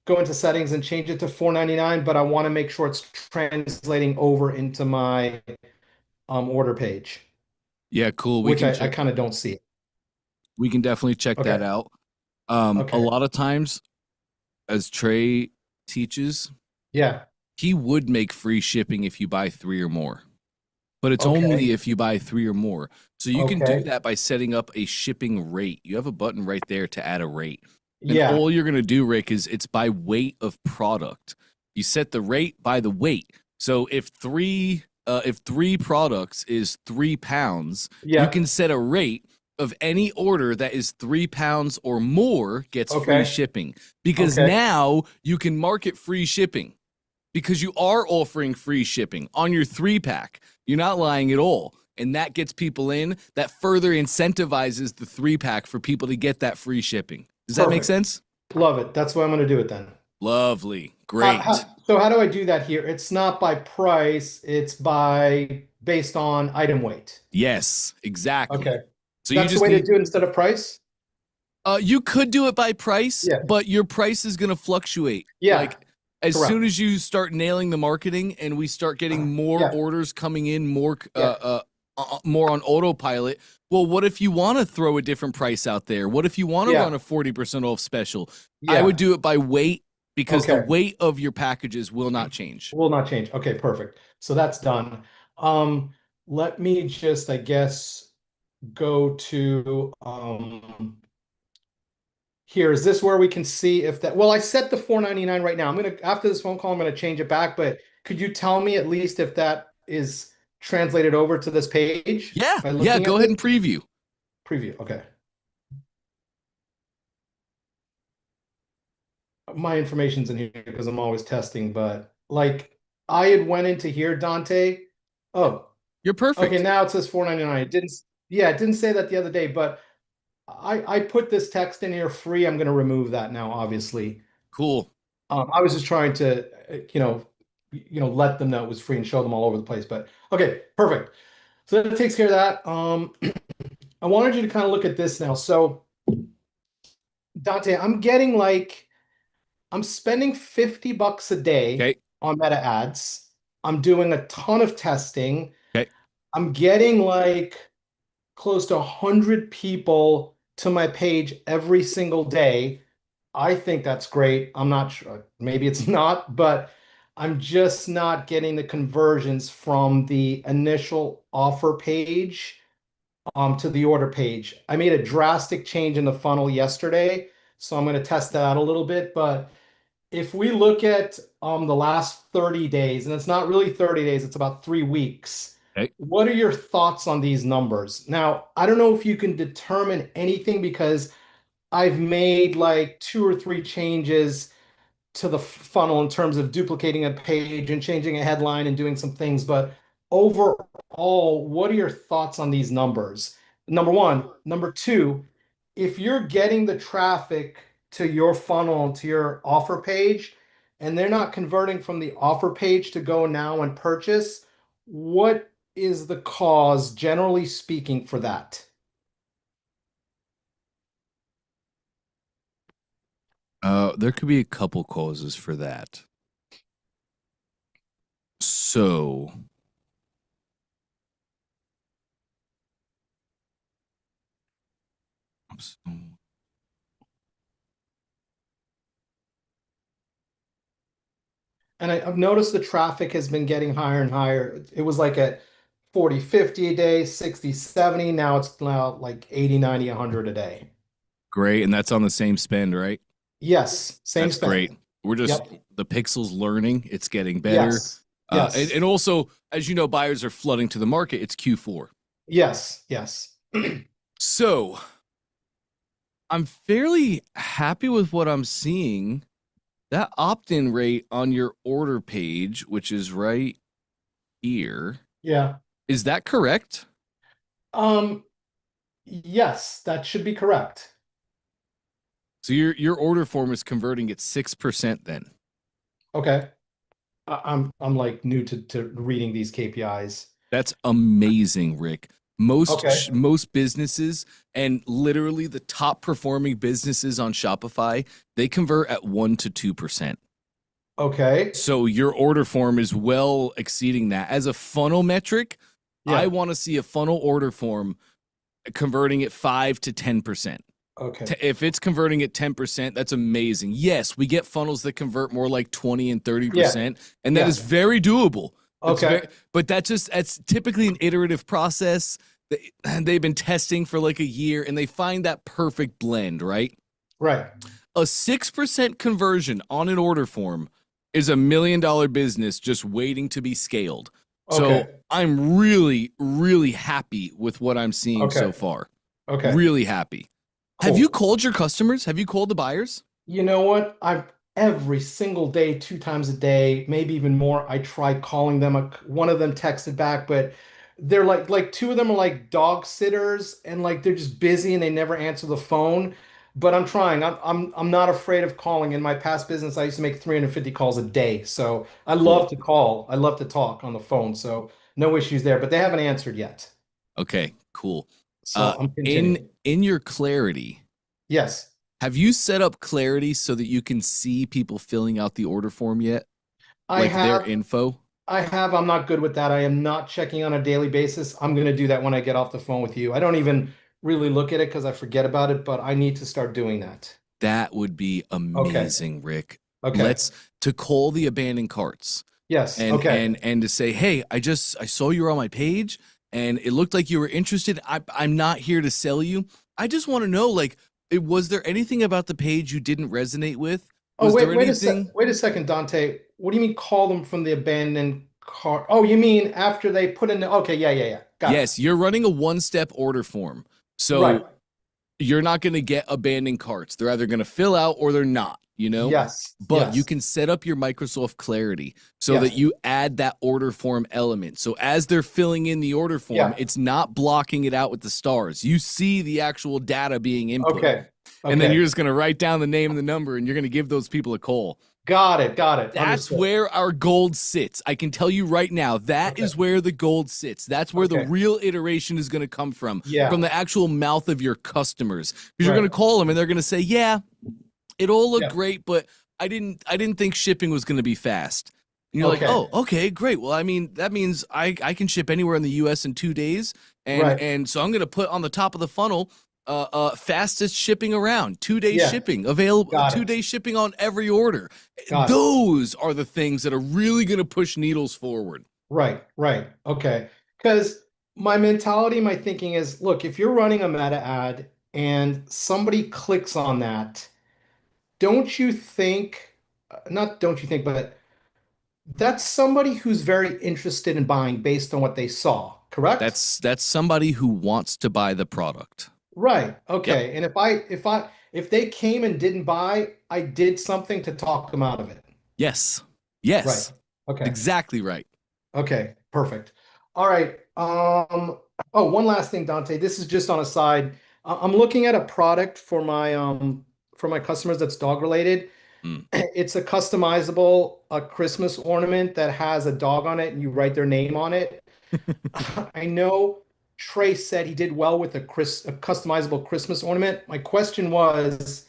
go into settings and change it to $4.99, but I want to make sure it's translating over into my order page, Yeah, cool. which I kind of don't see. We can definitely check Okay. that out. Okay. A lot of times, as Trey teaches, Yeah. he would make free shipping if you buy 3 or more. But it's Okay. only if you buy 3 or more. So you can do Okay. that by setting up a shipping rate. You have a button right there to add a rate. And Yeah. all you're going to do, Rick, is it's by weight of product. You set the rate by the weight. So if three products is 3 pounds, Yeah. you can set a rate of any order that is 3 pounds or more gets free Okay. shipping. Because Okay. now you can market free shipping. Because you are offering free shipping on your 3-pack. You're not lying at all. and that gets people in. That further incentivizes the 3-pack for people to get that free shipping. Does that make Perfect. sense? Love it. That's what I'm going to do it then. Lovely. Great. So how do I do that here? It's not by price, it's based on item weight. Yes, exactly. Okay. So That's you the just way to need, do it instead of price? you could do it by price, Yeah. but your price is going to fluctuate. Yeah. Like as Correct. soon as you start nailing the marketing and we start getting more Yeah. orders coming in, more Yeah. more on autopilot. Well, what if you want to throw a different price out there? What if you want to Yeah. run a 40% off special? Yeah. I would do it by weight because the Okay. weight of your packages will not change. Will not change. Okay, perfect. So that's done. Let me just, I guess, go to here. Is this where we can see if that, well, I set the $4.99 right now. I'm gonna, after this phone call, I'm gonna change it back, but could you tell me at least if that is translated over to this page? Yeah. By Yeah. looking Go at ahead and this? preview. Preview. Okay. My information's in here because I'm always testing, but like I had went into here, Dante. Oh, You're perfect. okay, now it says $4.99. It didn't, yeah, it didn't say that the other day, but I put this text in here free. I'm gonna remove that now, obviously. Cool. I was just trying to, let them know it was free and show them all over the place. But okay, perfect. So that takes care of that. I wanted you to kind of look at this now. So Dante, I'm spending $50 a day Okay. on meta ads. I'm doing a ton of testing. Okay. I'm getting like close to 100 people to my page every single day. I think that's great. I'm not sure. Maybe it's not, but I'm just not getting the conversions from the initial offer page to the order page. I made a drastic change in the funnel yesterday, so I'm going to test that out a little bit. But if we look at the last 30 days, and it's not really 30 days, it's about 3 weeks. Okay. What are your thoughts on these numbers? Now, I don't know if you can determine anything because I've made like 2 or 3 changes to the funnel in terms of duplicating a page and changing a headline and doing some things. But overall, what are your thoughts on these numbers? Number one. Number two, if you're getting the traffic to your funnel, to your offer page, and they're not converting from the offer page to go now and purchase, what is the cause, generally speaking, for that? There could be a couple causes for that. So, And I've noticed the traffic has been getting higher and higher. It was like at 40, 50 a day, 60, 70. Now it's like 80, 90, 100 a day. great, and that's on the same spend, right? Yes, same That's spend. great. We're just Yep. the pixels learning. It's getting better. Yes. Yes. And also, as you know, buyers are flooding to the market. It's Q4. Yes. Yes. So I'm fairly happy with what I'm seeing. That opt-in rate on your order page, which is right here, Yeah. is that correct? Yes, that should be correct. So your order form is converting at 6% then. Okay. I'm like new to reading these KPIs. That's amazing, Rick. Okay. Most businesses and literally the top performing businesses on Shopify, they convert at 1 to 2%. Okay. So your order form is well exceeding that. As a funnel metric, Yeah. I want to see a funnel order form converting at 5 to 10%. Okay. If it's converting at 10%, that's amazing. Yes, we get funnels that convert more like 20 and 30%, and that Yeah. is very doable. Okay. But that's typically an iterative process. They've been testing for like a year, and they find that perfect blend, right? Right. A 6% conversion on an order form is $1 million business just waiting to be scaled. So Okay. I'm really, really happy with what I'm seeing Okay. so far. Okay. Really happy. Have Cool. you called your customers? Have you called the buyers? You know what? Every single day, 2 times a day, maybe even more, I try calling them. One of them texted back, but they're like two of them are like dog sitters, and like they're just busy and they never answer the phone. But I'm trying. I'm not afraid of calling. In my past business, I used to make 350 calls a day. So I love Cool. to call. I love to talk on the phone. So no issues there, but they haven't answered yet. Okay, cool. So I'm In continuing. your Clarity, Yes, have you set up Clarity so that you can see people filling out the order form yet? I Like their have. info? I have. I'm not good with that. I am not checking on a daily basis. I'm going to do that when I get off the phone with you. I don't even really look at it because I forget about it, but I need to start doing that. That would be Okay. amazing, Rick. Okay. Let's to call the abandoned carts Yes. and Okay. to say, hey, I saw you were on my page and it looked like you were interested. I'm not here to sell you. I just want to know, like, was there anything about the page you didn't resonate with? Oh, Was there anything? wait a second, Dante. What do you mean call them from the abandoned car? Oh, you mean after they put in the, okay, yeah. Got it. Yes, you're running a one-step order form. Right. So you're not going to get abandoned carts. They're either going to fill out or they're not, you know? Yes. But you Yes. can set up your Microsoft Clarity so that Yes. you add that order form element. So as they're filling in the order form, Yeah. it's not blocking it out with the stars. You see the actual data being input. Okay. And then Okay. you're just going to write down the name and the number and you're going to give those people a call. Got it. Got it. That's Understood. where our gold sits. I can tell you right now, that Okay. is where the gold sits. That's where the Okay. real iteration is going to come from Yeah. the actual mouth of your customers. Because you're Right. going to call them and they're going to say, yeah, it all looked Yeah. great, but I didn't think shipping was going to be fast. And you're Okay. like, oh, okay, great. Well, I mean, that means I can ship anywhere in the US in 2 days. And Right. and so I'm going to put on the top of the funnel fastest shipping around, 2 days Yeah. shipping available, Got it. 2 days shipping on every order. Got it. Those are the things that are really going to push needles forward. Right. Right. Okay. Because my mentality, my thinking is, look, if you're running a meta ad and somebody clicks on that, don't you think, not don't you think, but that's somebody who's very interested in buying based on what they saw, correct? That's somebody who wants to buy the product. Right. Yep. Okay. And if they came and didn't buy, I did something to talk them out of it. Yes. Right. Yes. Okay. Exactly right. Okay. Perfect. All right. Oh, one last thing, Dante. This is just on a side. I'm looking at a product for my customers that's dog related. Mm. It's a customizable Christmas ornament that has a dog on it and you write their name on it. I know Trey said he did well with a customizable Christmas ornament. My question was,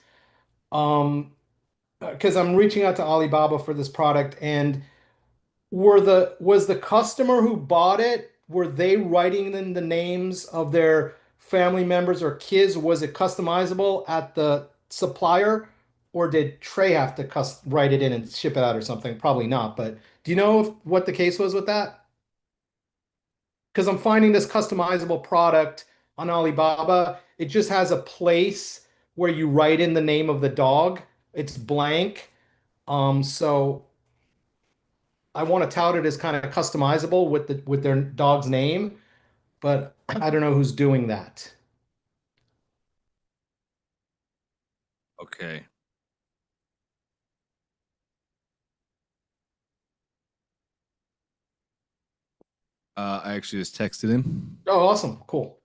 because I'm reaching out to Alibaba for this product, and was the customer who bought it, were they writing in the names of their family members or kids? Was it customizable at the supplier, or did Trey have to write it in and ship it out or something? Probably not, but do you know what the case was with that? Because I'm finding this customizable product on Alibaba. It just has a place where you write in the name of the dog. It's blank. So I want to tout it as kind of customizable with their dog's name, but I don't know who's doing that. Okay. I actually just texted him. Oh, awesome. Cool.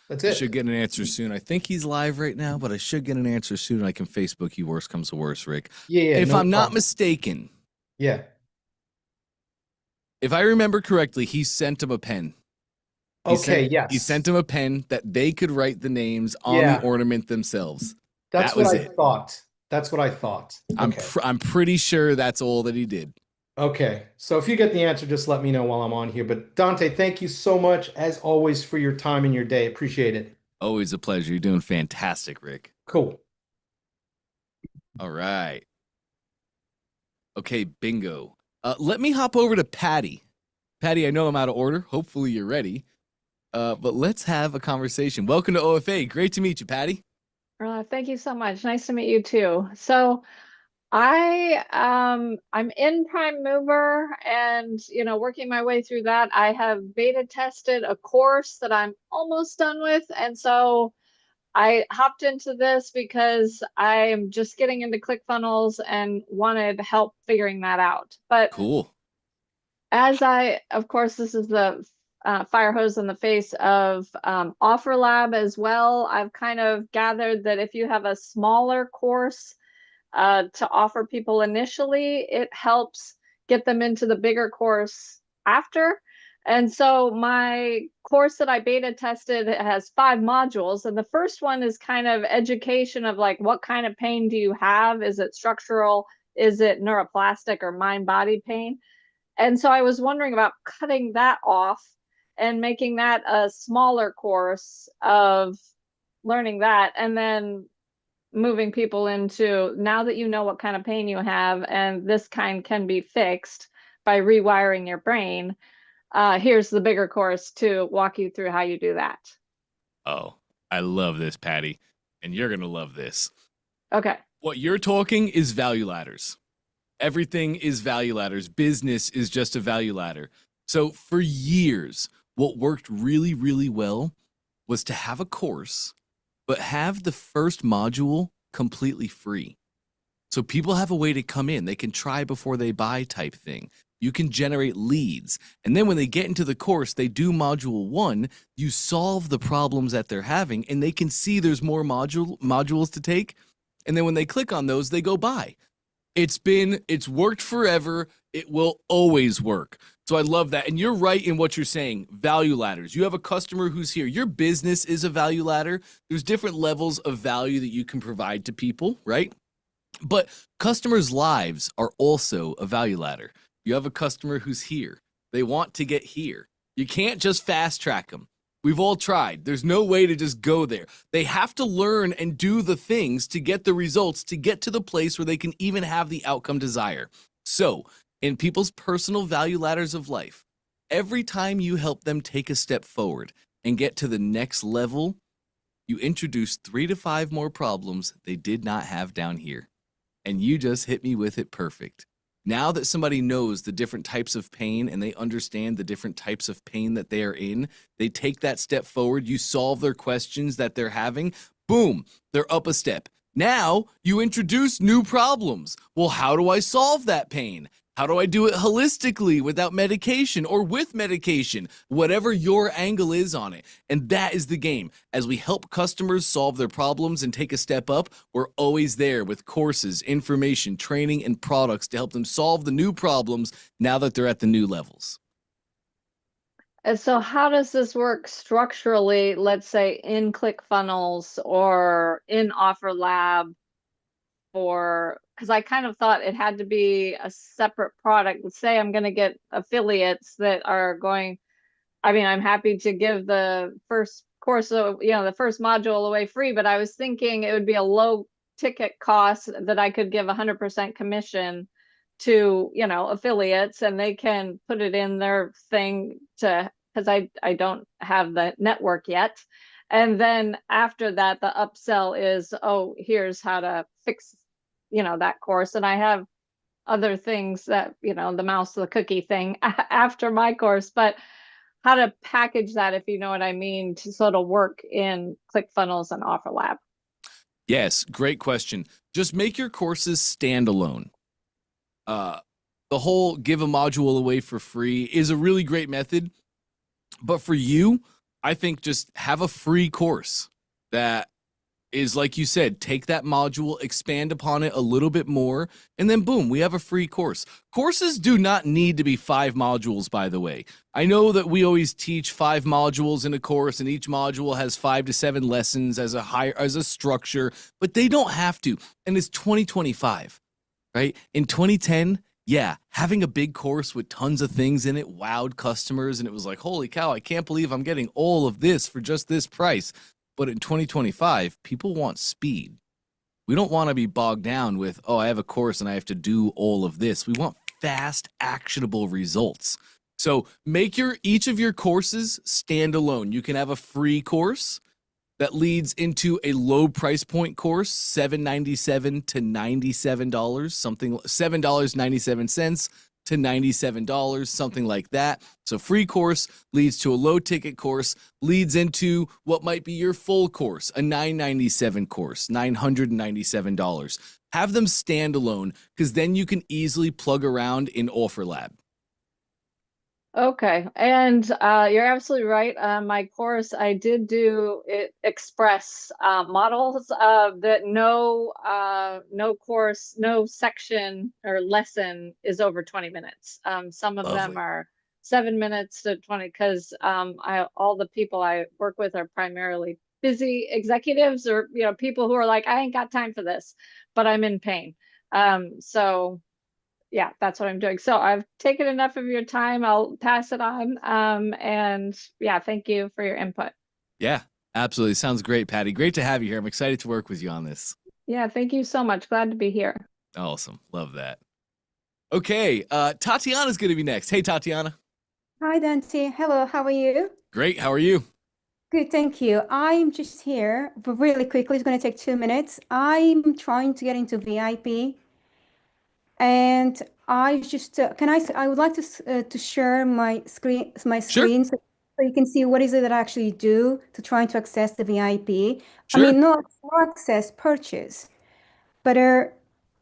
That's I it. should get an answer soon. I think he's live right now, but I should get an answer soon. I can Facebook you worst comes to worst, Rick. Yeah, If no I'm not problem. mistaken, Yeah. if I remember correctly, he sent him a pen. Okay, He yes. sent him a pen that they could write the names on Yeah. the ornament themselves. That's That what was I it. thought. That's what I thought. Okay. I'm pretty sure that's all that he did. Okay. So if you get the answer, just let me know while I'm on here. But Dante, thank you so much, as always, for your time and your day. Appreciate it. Always a pleasure. You're doing fantastic, Rick. Cool. All right. Okay, bingo. Let me hop over to Patty. Patty, I know I'm out of order. Hopefully you're ready. But let's have a conversation. Welcome to OFA. Great to meet you, Patty. Thank you so much. Nice to meet you too. So I'm in Prime Mover and working my way through that. I have beta tested a course that I'm almost done with, and so I hopped into this because I'm just getting into ClickFunnels and wanted help figuring that out. But Cool. of course, this is the fire hose in the face of Offer Lab as well. I've kind of gathered that if you have a smaller course to offer people initially, it helps get them into the bigger course after. And so my course that I beta tested has 5 modules. And the first one is kind of education of like, what kind of pain do you have? Is it structural? Is it neuroplastic or mind-body pain? And so I was wondering about cutting that off and making that a smaller course of learning that, and then moving people into, now that you know what kind of pain you have and this kind can be fixed by rewiring your brain, here's the bigger course to walk you through how you do that. Oh, I love this, Patty. And you're going to love this. Okay. What you're talking is value ladders. Everything is value ladders. Business is just a value ladder. So for years, what worked really, really well was to have a course, but have the first module completely free. So people have a way to come in. They can try before they buy type thing. You can generate leads. And then when they get into the course, they do module 1, you solve the problems that they're having, and they can see there's more modules to take. And then when they click on those, they go buy. It's worked forever. It will always work. So I love that. And you're right in what you're saying. Value ladders. You have a customer who's here. Your business is a value ladder. There's different levels of value that you can provide to people, right? But customers' lives are also a value ladder. You have a customer who's here. They want to get here. You can't just fast track them. We've all tried. There's no way to just go there. They have to learn and do the things to get the results, to get to the place where they can even have the outcome desire. So in people's personal value ladders of life, every time you help them take a step forward and get to the next level, you introduce 3 to 5 more problems they did not have down here. And you just hit me with it perfect. Now that somebody knows the different types of pain and they understand the different types of pain that they are in, they take that step forward, you solve their questions that they're having, boom, they're up a step. Now you introduce new problems. Well, how do I solve that pain? How do I do it holistically without medication or with medication? Whatever your angle is on it. And that is the game. As we help customers solve their problems and take a step up, we're always there with courses, information, training, and products to help them solve the new problems now that they're at the new levels. And so how does this work structurally, let's say in ClickFunnels or in Offer Lab? Because I kind of thought it had to be a separate product. Let's say I'm going to get affiliates that are going, I mean, I'm happy to give the first course, the first module away free, but I was thinking it would be a low ticket cost that I could give 100% commission to, affiliates, and they can put it in their thing because I don't have the network yet. And then after that, the upsell is, oh, here's how to fix, that course. And I have other things that, the mouse, the cookie thing after my course, but how to package that, if you know what I mean, to sort of work in ClickFunnels and Offer Lab. Yes, great question. Just make your courses standalone. The whole give a module away for free is a really great method. But for you, I think just have a free course that is, like you said, take that module, expand upon it a little bit more, and then boom, we have a free course. Courses do not need to be 5 modules, by the way. I know that we always teach 5 modules in a course, and each module has 5 to 7 lessons as a structure, but they don't have to. And it's 2025, right? In 2010, yeah, having a big course with tons of things in it wowed customers, and it was like, holy cow, I can't believe I'm getting all of this for just this price. But in 2025, people want speed. We don't want to be bogged down with, oh, I have a course and I have to do all of this. We want fast, actionable results. So make each of your courses standalone. You can have a free course that leads into a low price point course, $7.97 to $97, something $7.97 to $97, something like that. So free course leads to a low ticket course, leads into what might be your full course, a $997 course, $997. Have them standalone, because then you can easily plug around in Offer Lab. Okay, and you're absolutely right. My course, I did do it express models that no course, no section or lesson is over 20 minutes. Some of them Lovely. are 7 minutes to 20 because all the people I work with are primarily busy executives or people who are like, I ain't got time for this, but I'm in pain. So yeah, that's what I'm doing. So I've taken enough of your time. I'll pass it on. And yeah, thank you for your input. Yeah, absolutely. Sounds great, Patty. Great to have you here. I'm excited to work with you on this. Yeah, thank you so much. Glad to be here. Awesome. Love that. Okay, Tatiana's going to be next. Hey, Tatiana. Hi, Dante. Hello, how are you? Great. How are you? Good, thank you. I'm just here but really quickly. It's going to take 2 minutes. I'm trying to get into VIP, and I just I would like to share my Sure. screen so you can see what is it that I actually do to try to access the VIP. I Sure. mean, not access, purchase, but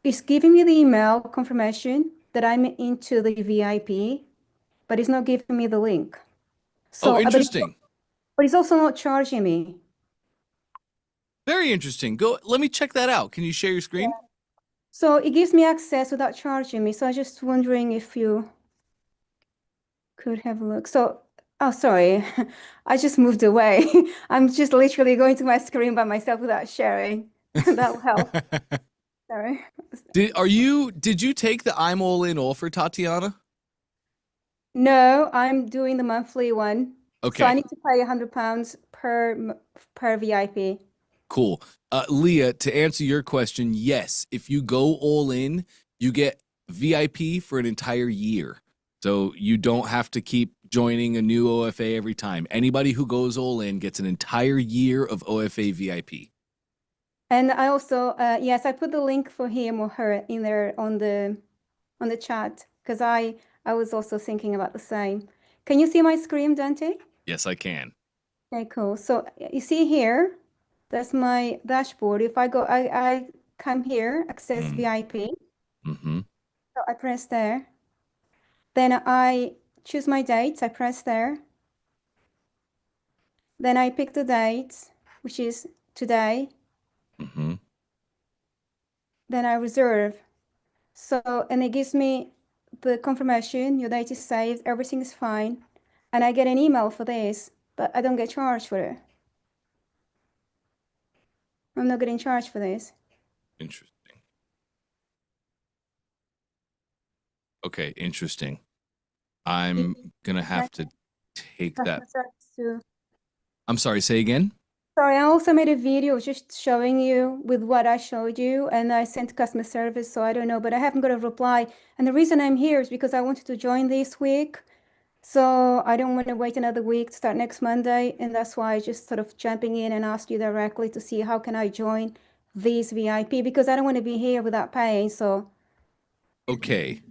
it's giving me the email confirmation that I'm into the VIP, but it's not giving me the link. Oh, So, interesting. but it's also not charging me. Very interesting. Go. Let me check that out. Can you share your screen? So it gives me access without charging me. So I was just wondering if you could have a look. So, oh, sorry, I just moved away. I'm just literally going to my screen by myself without sharing. That will help. Sorry. Did you take the I'm All In offer, Tatiana? No, I'm doing the monthly one. So I Okay, need to pay £100 per VIP. cool. Leah, to answer your question, yes, if you go all in, you get VIP for an entire year. So you don't have to keep joining a new OFA every time. Anybody who goes all in gets an entire year of OFA VIP. And I also, yes, I put the link for him or her in there on the chat because I was also thinking about the same. Can you see my screen, Dante? Yes, I can. Okay, cool. So you see here, that's my dashboard. If I go, I come here, access VIP. Mm-hmm. So I press there. Then I choose my dates. I press there. Then I pick the date, which is today. Mm-hmm. Then I reserve. So, and it gives me the confirmation, your date is saved, everything is fine. And I get an email for this, but I don't get charged for it. I'm not getting charged for this. Interesting. Okay, interesting. I'm gonna have to take that. I'm sorry, say again? Sorry, I also made a video just showing you with what I showed you, and I sent customer service, so I don't know, but I haven't got a reply. And the reason I'm here is because I wanted to join this week, so I don't want to wait another week to start next Monday, and that's why I just sort of jumping in and asked you directly to see how can I join this VIP, because I don't want to be here without paying, so. Okay.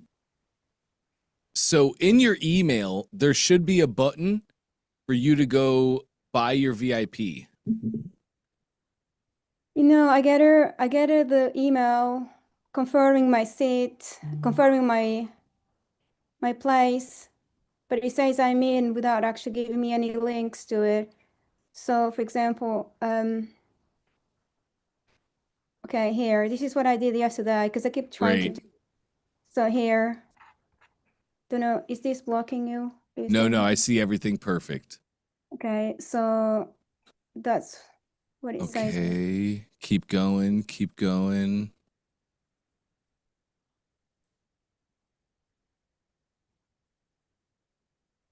So in your email, there should be a button for you to go buy your VIP. I get her the email confirming my seat, confirming my place, but it says I'm in without actually giving me any links to it. So for example, okay, here, this is what I did yesterday because I keep trying to Great. do. So here, don't know, is this blocking you? No, I see everything perfect. Okay, so that's what it says. Okay, keep going, keep going.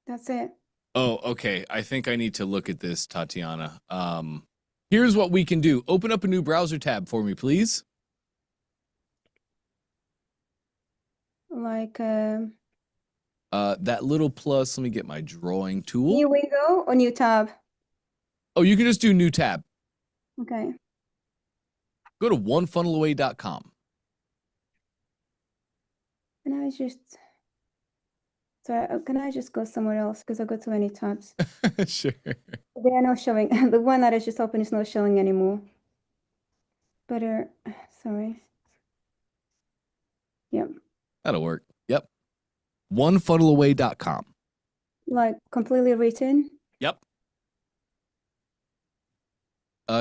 That's it. Oh, okay. I think I need to look at this, Tatiana. Here's what we can do. Open up a new browser tab for me, please. Like That little plus, let me get my drawing tool. new window or new tab. Oh, you can just do new tab. Okay. Go to onefunnelaway.com. Can I just, sorry, can I just go somewhere else because I got too many tabs. Sure. They are not showing. The one that I just opened is not showing anymore. But sorry. Yep. That'll work. Yep. Onefunnelaway.com. Like completely written? Yep.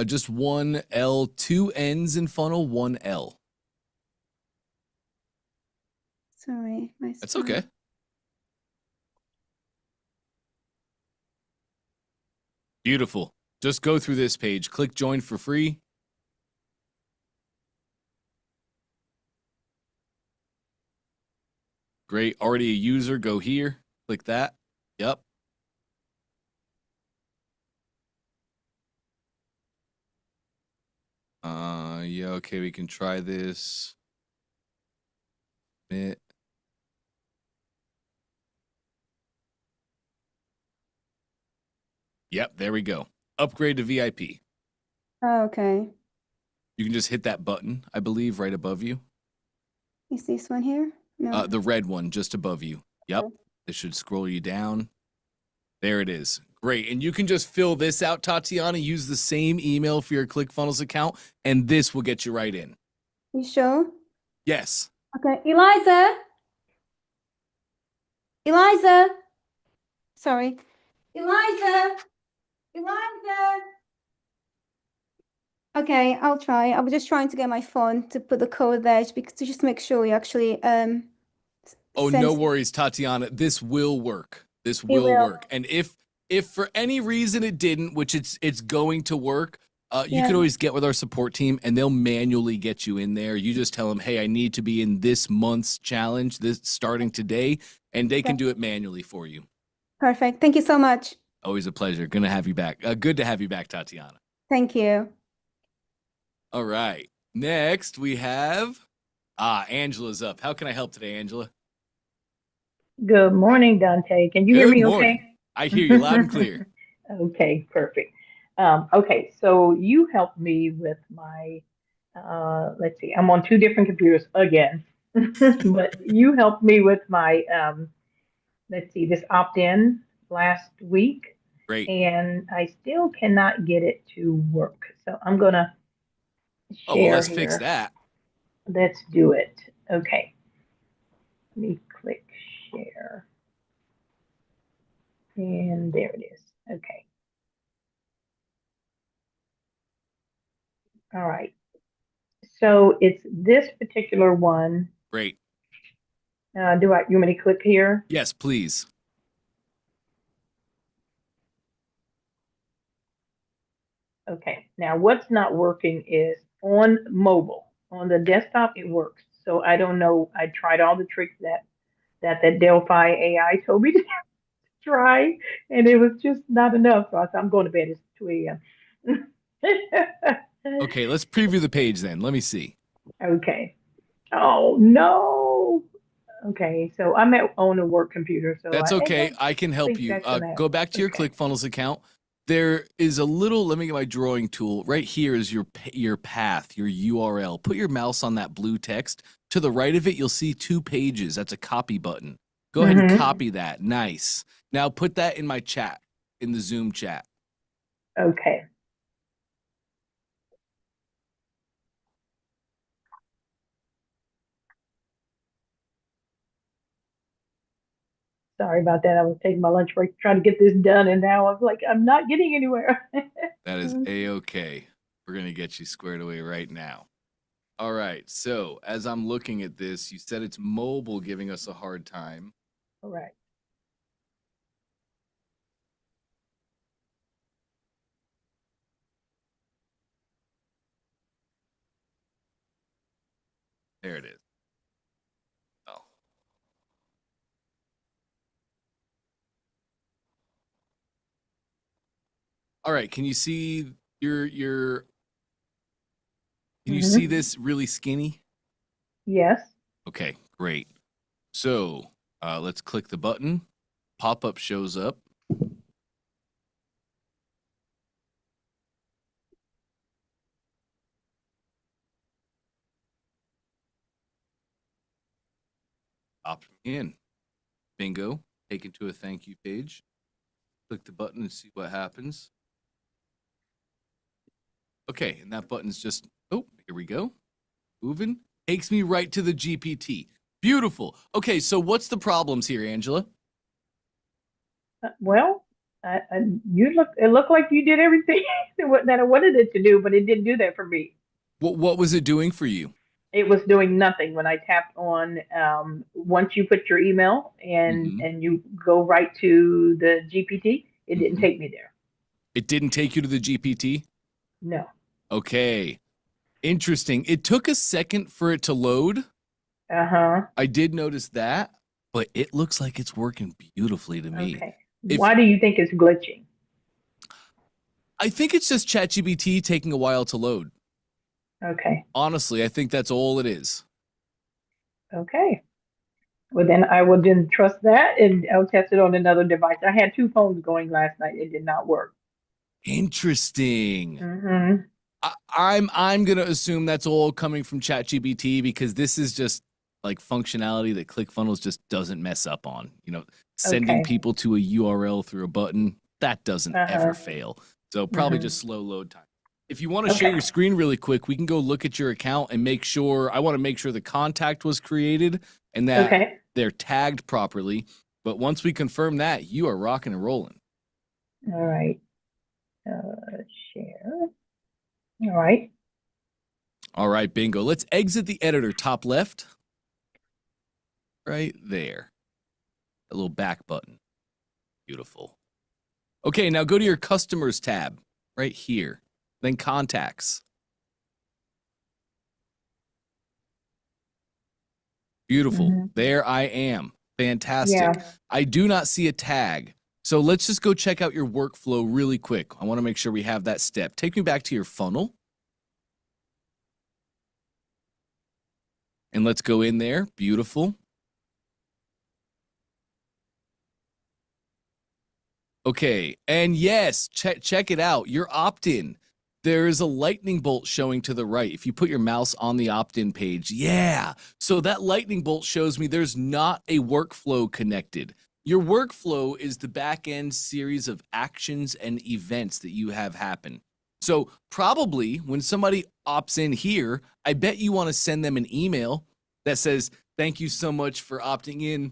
Just one L, two N's in funnel, one L. Sorry, my That's spell. okay. Beautiful. Just go through this page. Click join for free. Great. Already a user. Go here. Click that. Yep. Yeah, okay, we can try this. Yep, there we go. Upgrade to VIP. Oh, okay. You can just hit that button, I believe, right above you. Is this one here? No. The red one just above you. Yep. Okay. This should scroll you down. There it is. Great. And you can just fill this out, Tatiana. Use the same email for your ClickFunnels account, and this will get you right in. You sure? Yes. Okay. Eliza. Eliza. Sorry. Eliza. Eliza. Okay, I'll try. I was just trying to get my phone to put the code there because to just make sure you actually Oh, send no worries, Tatiana. This will work. This It will will. work. And if for any reason it didn't, which it's going to work, you Yeah. could always get with our support team and they'll manually get you in there. You just tell them, hey, I need to be in this month's challenge, this starting today, and they can do it manually for you. Perfect. Thank you so much. Always a pleasure. Gonna have you back. Good to have you back, Tatiana. Thank you. All right. Next we have Angela's up. How can I help today, Angela? Good morning, Dante. Can you hear Good me morning. okay? I hear you loud and clear. Okay, perfect. Okay, so you helped me with my, let's see, I'm on two different computers again, but you helped me with my, let's see, this opt-in last week, Great. and I still cannot get it to work. So I'm gonna Oh, well, share let's fix here. that. Let's do it. Okay. Let me click share. And there it is. Okay. All right. So it's this particular one. Great. You want me to click here? Yes, please. Okay. Now what's not working is on mobile. On the desktop, it works. So I don't know. I tried all the tricks that Delphi AI told me to try, and it was just not enough. So I said, I'm going to bed. It's 2 a.m. Okay, let's preview the page then. Let me see. Okay. Oh no. Okay, so I'm on a work computer, so That's okay. don't I can help think you. that's gonna Go back to your okay. ClickFunnels account. There is a little, let me get my drawing tool. Right here is your path, your URL. Put your mouse on that blue text. To the right of it, you'll see 2 pages. That's a copy button. Go ahead and copy that. Nice. Now put that in my chat, in the Zoom chat. Okay. Sorry about that. I was taking my lunch break trying to get this done, and now I'm like, I'm not getting anywhere. That is A-okay. We're going to get you squared away right now. All right. So as I'm looking at this, you said it's mobile giving us a hard time. All right. There it is. Oh. All right. Can you see can you see this really skinny? Yes. Okay, great. So let's click the button. Pop-up shows up. Opt in. Bingo. Taken to a thank you page. Click the button and see what happens. Okay, and that button's just, oh, here we go. Moving. Takes me right to the GPT. Beautiful. Okay, so what's the problems here, Angela? Well, it looked like you did everything that I wanted it to do, but it didn't do that for me. What was it doing for you? It was doing nothing when I tapped on, once you put your email Mm-hmm. and you go right to the GPT, it didn't Mm-hmm. take me there. It didn't take you to the GPT? No. Okay. Interesting. It took a second for it to load. Uh-huh. I did notice that, but it looks like it's working beautifully to me. Okay. If- Why do you think it's glitching? I think it's just ChatGPT taking a while to load. Okay. Honestly, I think that's all it is. Okay. Well, then I will then trust that, and I'll test it on another device. I had 2 phones going last night. It did not work. Interesting. Mm-hmm. I'm gonna assume that's all coming from ChatGPT because this is just like functionality that ClickFunnels just doesn't mess up on. You know, sending Okay. people to a URL through a button, that doesn't ever fail. So probably just slow load time. If you want to share Okay. your screen really quick, we can go look at your account and make sure. I want to make sure the contact was created and that Okay. they're tagged properly. But once we confirm that, you are rocking and rolling. All right. Share. All right. All right, bingo. Let's exit the editor, top left. Right there. A little back button. Beautiful. Okay, now go to your customers tab right here. Then contacts. Beautiful. Mhm. There I am. Fantastic. Yeah. I do not see a tag. So let's just go check out your workflow really quick. I want to make sure we have that step. Take me back to your funnel. And let's go in there. Beautiful. Okay, and yes, check it out. Your opt-in. There is a lightning bolt showing to the right. If you put your mouse on the opt-in page, yeah. So that lightning bolt shows me there's not a workflow connected. Your workflow is the back-end series of actions and events that you have happen. So probably when somebody opts in here, I bet you want to send them an email that says, thank you so much for opting in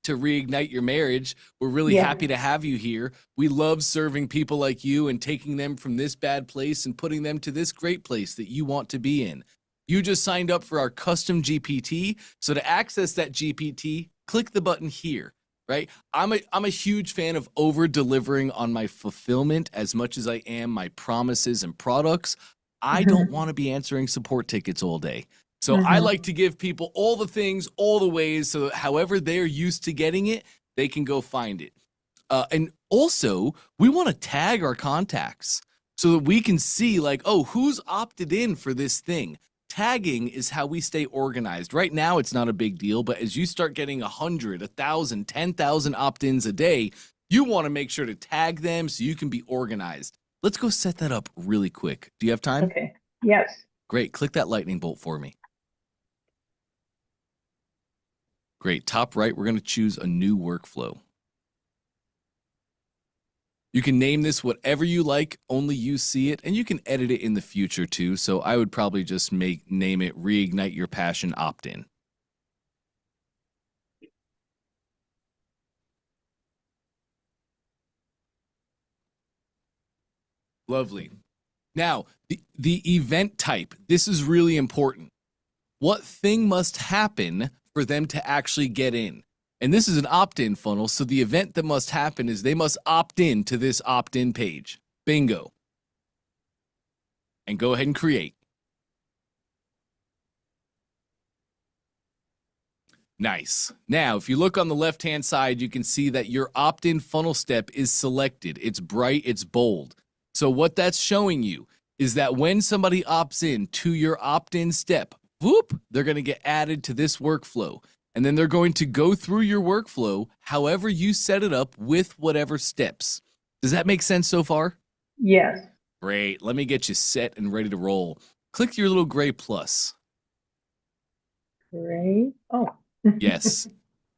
to reignite your marriage. We're really happy to have you here. We love serving people like you and taking them from this bad place and putting them to this great place that you want to be in. You just signed up for our custom GPT. So to access that GPT, click the button here, right? I'm a huge fan of over delivering on my fulfillment as much as I am my promises and products. I don't want to be answering support tickets all day. So I like to give people all the things, all the ways, so that however they're used to getting it, they can go find it. And also, we want to tag our contacts so that we can see like, oh, who's opted in for this thing? Tagging is how we stay organized. Right now, it's not a big deal, but as you start getting 100, 1,000, 10,000 opt-ins a day, you want to make sure to tag them so you can be organized. Let's go set that up really quick. Do you have time? Okay. Yes. Great. Click that lightning bolt for me. Great. Top right, we're going to choose a new workflow. You can name this whatever you like, only you see it, and you can edit it in the future too. So I would probably just name it Reignite Your Passion Opt-in. Lovely. Now, the event type, this is really important. What thing must happen for them to actually get in? And this is an opt-in funnel, so the event that must happen is they must opt in to this opt-in page. Bingo. And go ahead and create. Nice. Now, if you look on the left-hand side, you can see that your opt-in funnel step is selected. It's bright, it's bold. So what that's showing you is that when somebody opts in to your opt-in step, whoop, they're going to get added to this workflow. And then they're going to go through your workflow however you set it up with whatever steps. Does that make sense so far? Yes. Great. Let me get you set and ready to roll. Click your little gray plus. Great. Oh. Yes.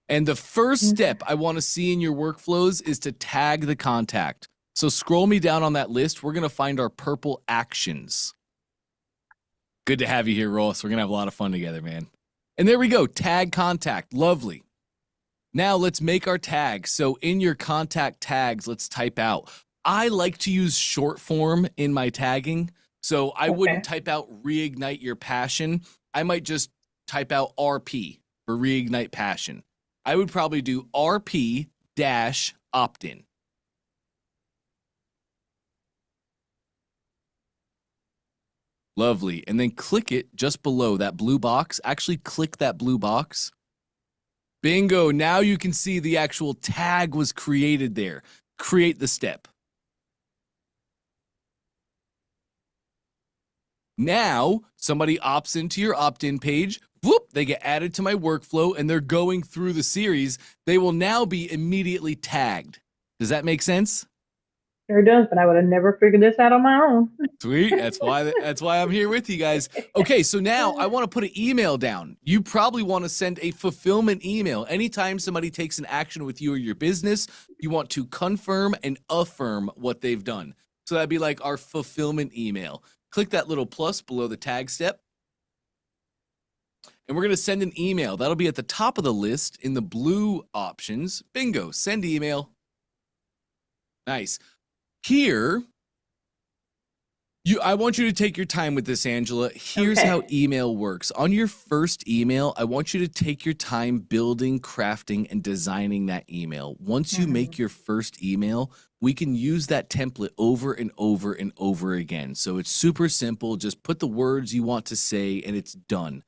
And the first step I want to see in your workflows is to tag the contact. So scroll me down on that list. We're going to find our purple actions. Good to have you here, Ross. We're going to have a lot of fun together, man. And there we go. Tag contact. Lovely. Now let's make our tags. So in your contact tags, let's type out. I like to use short form in my tagging. So I wouldn't type out reignite your passion. I might just type out RP for reignite passion. I would probably do RP dash opt-in. Lovely. And then click it just below that blue box. Actually click that blue box. Bingo. Now you can see the actual tag was created there. Create the step. Now somebody opts into your opt-in page. Whoop, they get added to my workflow and they're going through the series. They will now be immediately tagged. Does that make sense? Sure does, but I would have never figured this out on my own. Sweet. That's why I'm here with you guys. Okay, so now I want to put an email down. You probably want to send a fulfillment email. Anytime somebody takes an action with you or your business, you want to confirm and affirm what they've done. So that'd be like our fulfillment email. Click that little plus below the tag step. And we're going to send an email. That'll be at the top of the list in the blue options. Bingo, send email. Nice. Here, I want you to take your time with this, Angela. Here's how email works. On your first email, I want you to take your time building, crafting, and designing that email. Once you make your first email, we can use that template over and over and over again. So it's super simple. Just put the words you want to say, and it's done.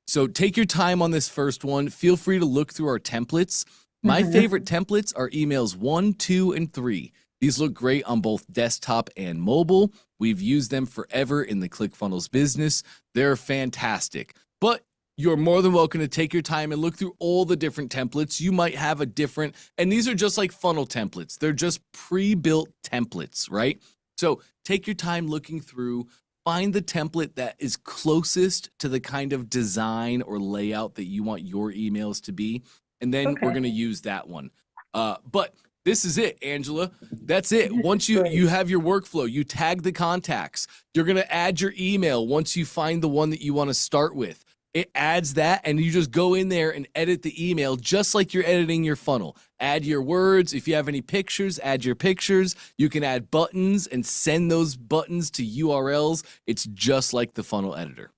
So take your time on this first one. Feel free to look through our templates. My favorite templates are emails 1, 2, and 3. These look great on both desktop and mobile. We've used them forever in the ClickFunnels business. They're fantastic. But you're more than welcome to take your time and look through all the different templates. You might have a different, and these are just like funnel templates. They're just pre-built templates, right? So take your time looking through, find the template that is closest to the kind of design or layout that you want your emails to be. And then we're going to use that one. But this is it, Angela. That's it. Once you have your workflow, you tag the contacts. You're going to add your email once you find the one that you want to start with. It adds that, and you just go in there and edit the email just like you're editing your funnel. Add your words. If you have any pictures, add your pictures. You can add buttons and send those buttons to URLs. It's just like the funnel editor.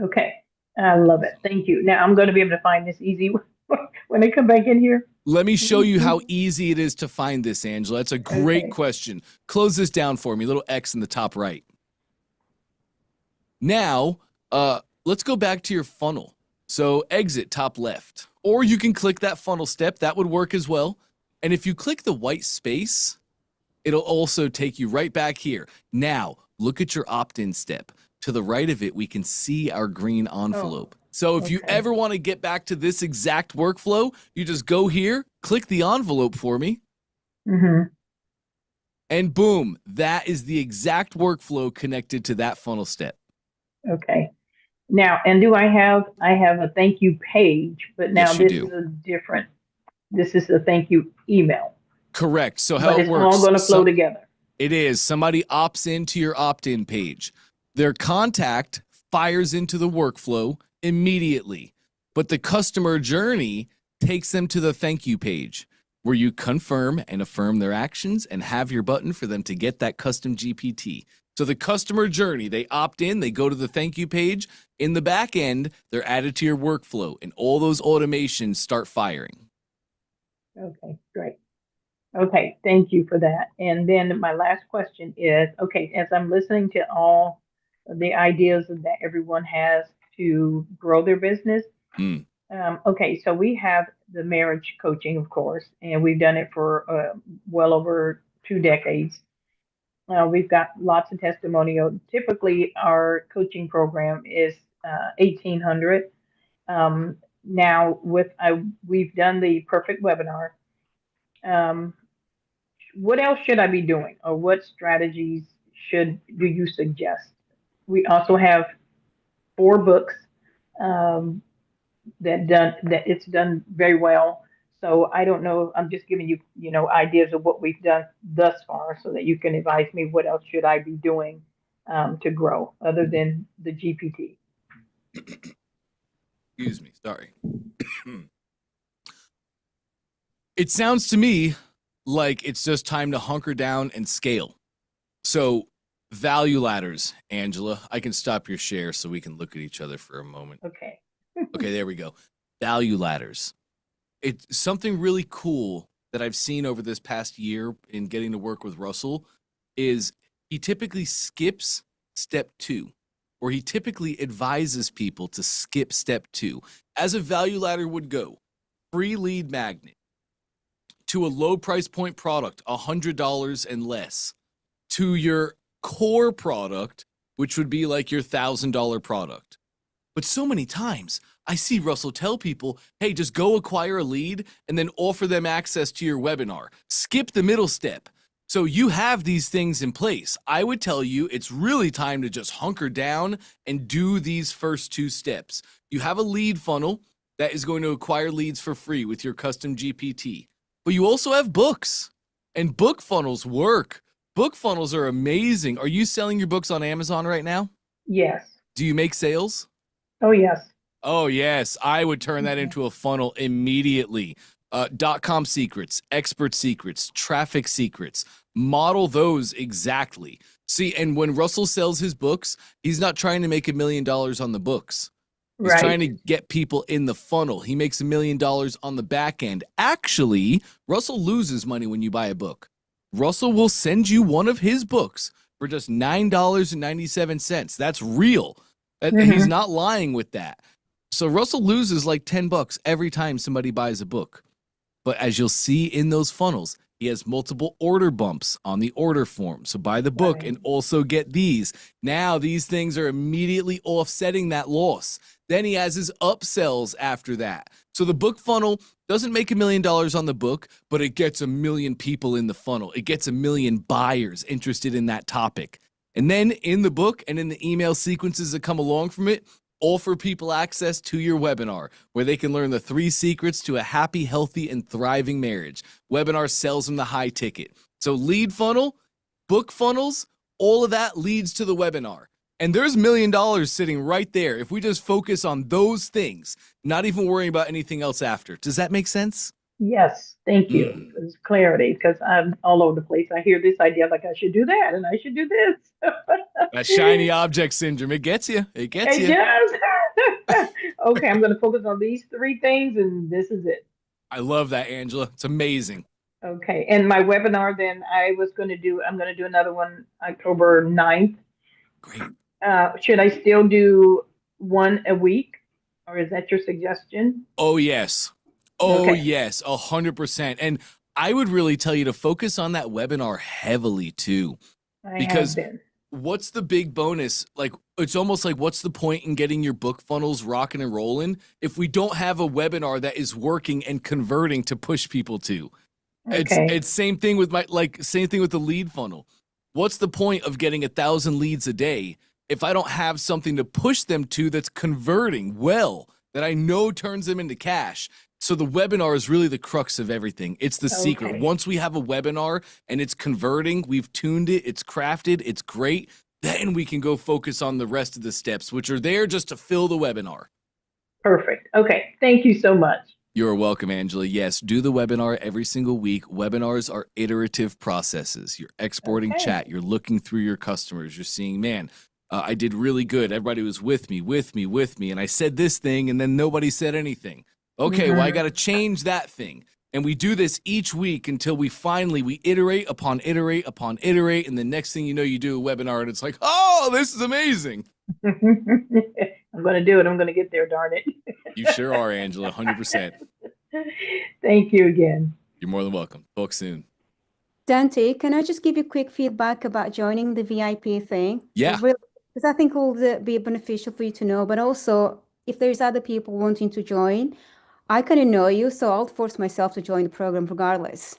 Okay. I love it. Thank you. Now I'm going to be able to find this easy when I come back in here. Let me show you how easy it is to find this, Angela. That's a great question. Close this down for me, little X in the top right. Now, let's go back to your funnel. So exit top left, or you can click that funnel step. That would work as well. And if you click the white space, it'll also take you right back here. Now, look at your opt-in step. To the right of it, we can see our green envelope. So if you ever want to get back to this exact workflow, you just go here, click the envelope for me, and boom, that is the exact workflow connected to that funnel step. Okay. Now, and I have a thank you page, but now this is a different, this is a thank you email. Correct. So how it works. It's all going to flow together. It is. Somebody opts into your opt-in page. Their contact fires into the workflow immediately, but the customer journey takes them to the thank you page where you confirm and affirm their actions and have your button for them to get that custom GPT. So the customer journey, they opt in, they go to the thank you page. In the back end, they're added to your workflow and all those automations start firing. Okay, great. Okay, thank you for that. And then my last question is, okay, as I'm listening to all the ideas that everyone has to grow their business. Okay, so we have the marriage coaching, of course, and we've done it for well over 2 decades. We've got lots of testimonial. Typically, our coaching program is $1,800. Now, we've done the perfect webinar. What else should I be doing, or what strategies do you suggest? We also have 4 books that it's done very well. So I don't know. I'm just giving you, ideas of what we've done thus far, so that you can advise me what else should I be doing to grow other than the GPT. Excuse me. Sorry. It sounds to me like it's just time to hunker down and scale. So value ladders, Angela, I can stop your share so we can look at each other for a moment. Okay. Okay, there we go. Value ladders. It's something really cool that I've seen over this past year in getting to work with Russell is he typically skips step 2, or he typically advises people to skip step 2. As a value ladder would go, free lead magnet to a low price point product, $100 and less, to your core product, which would be like your $1,000 product. But so many times I see Russell tell people, hey, just go acquire a lead and then offer them access to your webinar. Skip the middle step. So you have these things in place. I would tell you it's really time to just hunker down and do these first 2 steps. You have a lead funnel that is going to acquire leads for free with your custom GPT. But you also have books, and book funnels work. Book funnels are amazing. Are you selling your books on Amazon right now? Yes. Do you make sales? Oh, yes. Oh, yes. I would turn that into a funnel immediately. .com secrets, expert secrets, traffic secrets. Model those exactly. See, and when Russell sells his books, he's not trying to make $1 million on the books. He's Right. trying to get people in the funnel. He makes $1 million on the back end. Actually, Russell loses money when you buy a book. Russell will send you one of his books for just $9.97. That's real. He's not lying with that. So Russell loses like $10 every time somebody buys a book. But as you'll see in those funnels, he has multiple order bumps on the order form. So buy the book and also get these. Now these things are immediately offsetting that loss. Then he has his upsells after that. So the book funnel doesn't make $1 million on the book, but it gets 1 million people in the funnel. It gets 1 million buyers interested in that topic. And then in the book and in the email sequences that come along from it, offer people access to your webinar where they can learn the 3 secrets to a happy, healthy, and thriving marriage. Webinar sells them the high ticket. So lead funnel, book funnels, all of that leads to the webinar. And there's $1 million sitting right there if we just focus on those things, not even worrying about anything else after. Does that make sense? Yes. Thank you. It's clarity, because I'm all over the place. I hear this idea like I should do that and I should do this. That shiny object syndrome, it gets you. It gets you. It does. Okay, I'm going to focus on these 3 things and this is it. I love that, Angela. It's amazing. Okay. And my webinar then I'm going to do another one October 9th. Great. Should I still do one a week, or is that your suggestion? Oh, yes. Oh, Okay. yes. 100%. And I would really tell you to focus on that webinar heavily too. Because what's the big bonus? Like, it's almost like, what's the point in getting your book funnels rocking and rolling if we don't have a webinar that is working and converting to push people to? Okay. It's same thing with same thing with the lead funnel. What's the point of getting 1,000 leads a day if I don't have something to push them to that's converting well, that I know turns them into cash? So the webinar is really the crux of everything. It's the secret. Okay. Once we have a webinar and it's converting, we've tuned it, it's crafted, it's great, then we can go focus on the rest of the steps, which are there just to fill the webinar. Perfect. Okay. Thank you so much. You're welcome, Angela. Yes, do the webinar every single week. Webinars are iterative processes. You're exporting chat. You're looking through your customers. You're seeing, man, I did really good. Everybody was with me. And I said this thing, and then nobody said anything. Okay, well, I got to change that thing. And we do this each week until we iterate upon iterate upon iterate. And the next thing you know, you do a webinar, and it's like, oh, this is amazing. I'm going to do it. I'm going to get there, darn it. You sure are, Angela, 100%. Thank you again. You're more than welcome. Talk soon. Dante, can I just give you quick feedback about joining the VIP thing? Yeah. Because I think it will be beneficial for you to know, but also if there's other people wanting to join, I kind of know you, so I'll force myself to join the program regardless.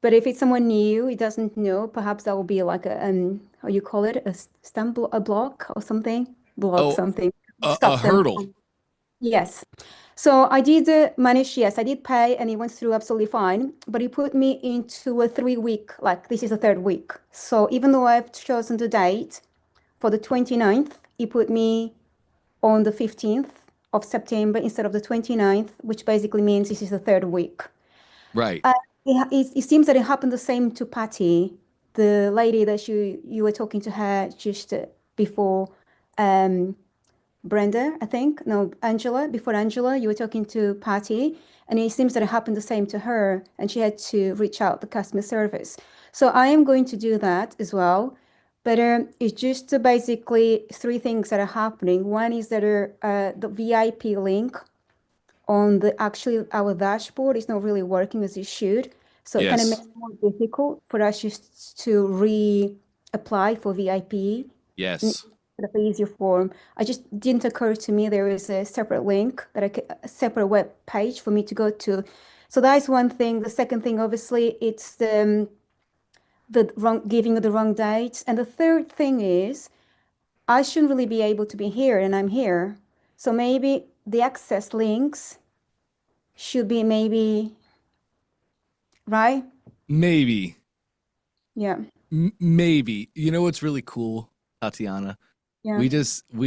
But if it's someone new, it doesn't know, perhaps that will be like a, how you call it, a block or something? Something. A hurdle. Yes. So I did manage, yes, I did pay and it went through absolutely fine, but it put me into a 3-week, like this is the 3rd week. So even though I've chosen the date for the 29th, it put me on the 15th of September instead of the 29th, which basically means this is the 3rd week. Right. It seems that it happened the same to Patty, the lady that you were talking to her just before Brenda, I think. No, Angela. Before Angela, you were talking to Patty, and it seems that it happened the same to her, and she had to reach out to customer service. So I am going to do that as well. But it's just basically three things that are happening. One is that the VIP link on the actually our dashboard is not really working as it should. So it kind of Yes. makes it more difficult for us just to reapply for VIP Yes. sort of easier form. I just didn't occur to me there is a separate link that a separate web page for me to go to. So that is one thing. The second thing, obviously, it's the wrong giving the wrong dates. And the third thing is I shouldn't really be able to be here, and I'm here. So maybe the access links should be maybe right. Maybe. Yeah. Maybe. You know what's really cool, Tatiana? Yeah. We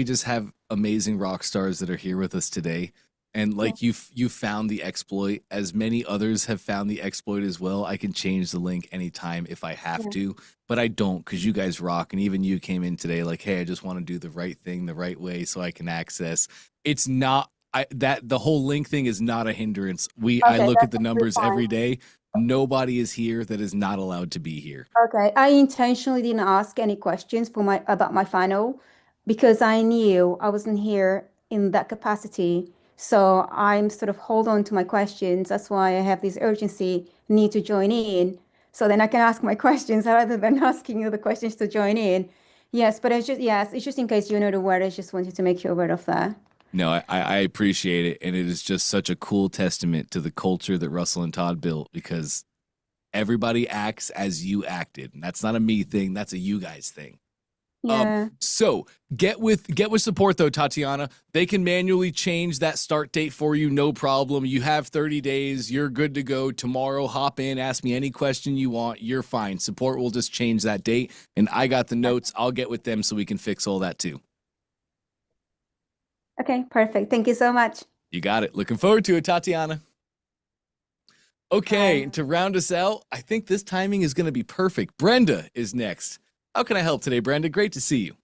just have amazing rock stars that are here with us today. And like you found the exploit, as many others have found the exploit as well. I can change the link anytime if I have to, but I don't, because you guys rock. And even you came in today like, hey, I just want to do the right thing the right way so I can access. It's not that the whole link thing is not a hindrance. I look at the numbers every day. Nobody is here that is not allowed to be here. Okay. I intentionally didn't ask any questions about my final because I knew I wasn't here in that capacity. So I'm sort of hold on to my questions. That's why I have this urgency need to join in. So then I can ask my questions rather than asking you the questions to join in. Yes, but it's just in case you're not aware, I just wanted to make you aware of that. No, I appreciate it. And it is just such a cool testament to the culture that Russell and Todd built, because everybody acts as you acted. And that's not a me thing. That's a you guys thing. Yeah. So get with support though, Tatiana. They can manually change that start date for you, no problem. You have 30 days. You're good to go. Tomorrow, hop in, ask me any question you want. You're fine. Support will just change that date. And I got the notes. I'll get with them so we can fix all that too. Okay, perfect. Thank you so much. You got it. Looking forward to it, Tatiana. Okay, and to round us out, I think this timing is going to be perfect. Brenda is next. How can I help today, Brenda? Great to see you.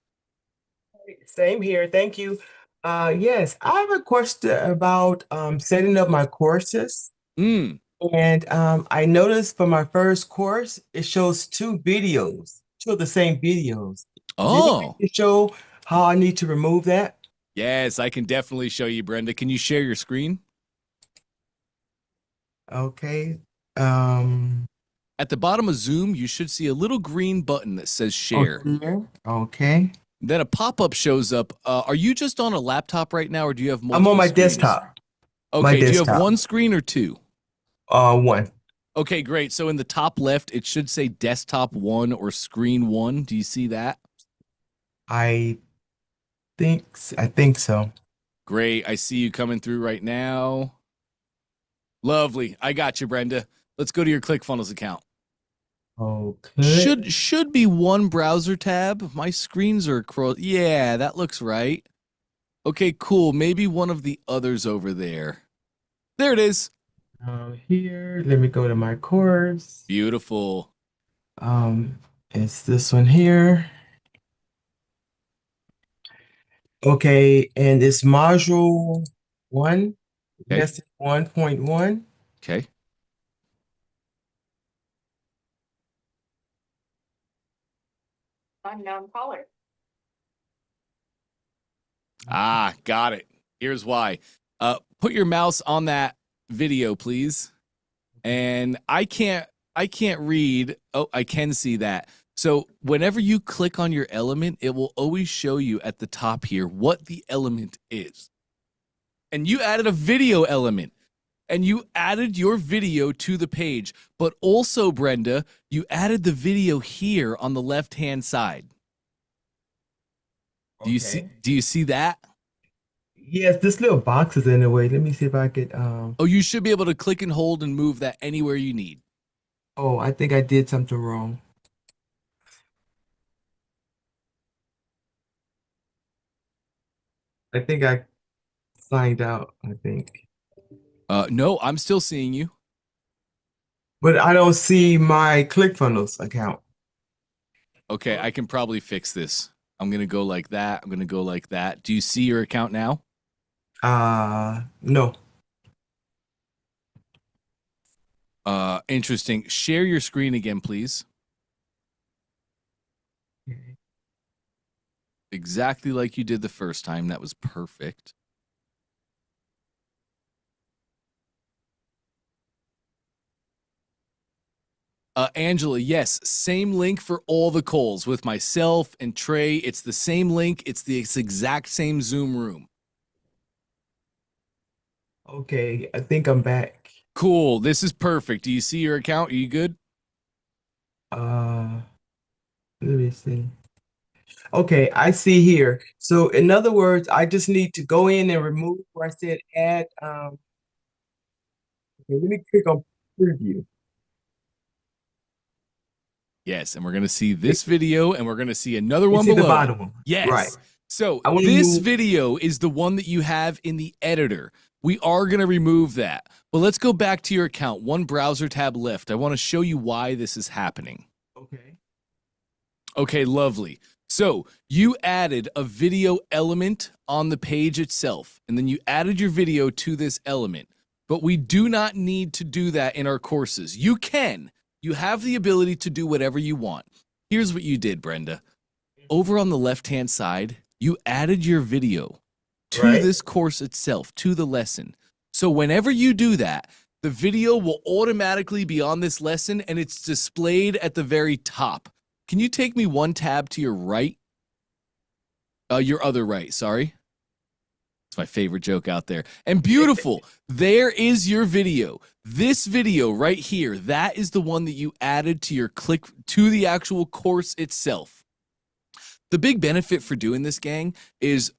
Same here. Thank you. Yes, I have a question about setting up my courses. Mm. And I noticed for my first course, it shows two of the same videos. Oh. Did it show how I need to remove that? Yes, I can definitely show you, Brenda. Can you share your screen? Okay. At the bottom of Zoom, you should see a little green button that says share. Okay. Then a pop-up shows up. Are you just on a laptop right now, or do you have multiple I'm on my screens? desktop. Okay, do you have one screen or two? One. Okay, great. So in the top left, it should say desktop 1 or screen 1. Do you see that? I think so. Great. I see you coming through right now. Lovely. I got you, Brenda. Let's go to your ClickFunnels account. Okay. Should be one browser tab. My screens are across. Yeah, that looks right. Okay, cool. Maybe one of the others over there. There it is. Here, let me go to my course. Beautiful. It's this one here. Okay, and it's module 1, Okay. lesson 1.1. Okay. Unknown caller. Ah, got it. Here's why. Put your mouse on that video, please. And I can't read. Oh, I can see that. So whenever you click on your element, it will always show you at the top here what the element is. And you added a video element, and you added your video to the page. But also, Brenda, you added the video here on the left-hand side. Do you see that? Yes, this little box is in the way. Let me see if I could Oh, you should be able to click and hold and move that anywhere you need. Oh, I think I did something wrong. I think I signed out, I think. No, I'm still seeing you. but I don't see my ClickFunnels account. Okay, I can probably fix this. I'm going to go like that. I'm going to go like that. Do you see your account now? No. Interesting. Share your screen again, please. Exactly like you did the first time. That was perfect. Angela, yes, same link for all the calls with myself and Trey. It's the same link. It's the exact same Zoom room. Okay, I think I'm back. Cool. This is perfect. Do you see your account? Are you good? Let me see. Okay, I see here. So in other words, I just need to go in and remove where I said add. Okay, let me click on preview. Yes, and we're going to see this video, and we're going to see another one See below. the bottom one. Yes. Right. So I wanna this move- video is the one that you have in the editor. We are going to remove that. But let's go back to your account. One browser tab left. I want to show you why this is happening. Okay. Okay, lovely. So you added a video element on the page itself, and then you added your video to this element. But we do not need to do that in our courses. You can. You have the ability to do whatever you want. Here's what you did, Brenda. Over on the left-hand side, you added your video to Right. this course itself, to the lesson. So whenever you do that, the video will automatically be on this lesson, and it's displayed at the very top. Can you take me one tab to your right? Your other right, sorry. It's my favorite joke out there. And beautiful, there is your video. This video right here, that is the one that you added to your to the actual course itself. The big benefit for doing this, gang, is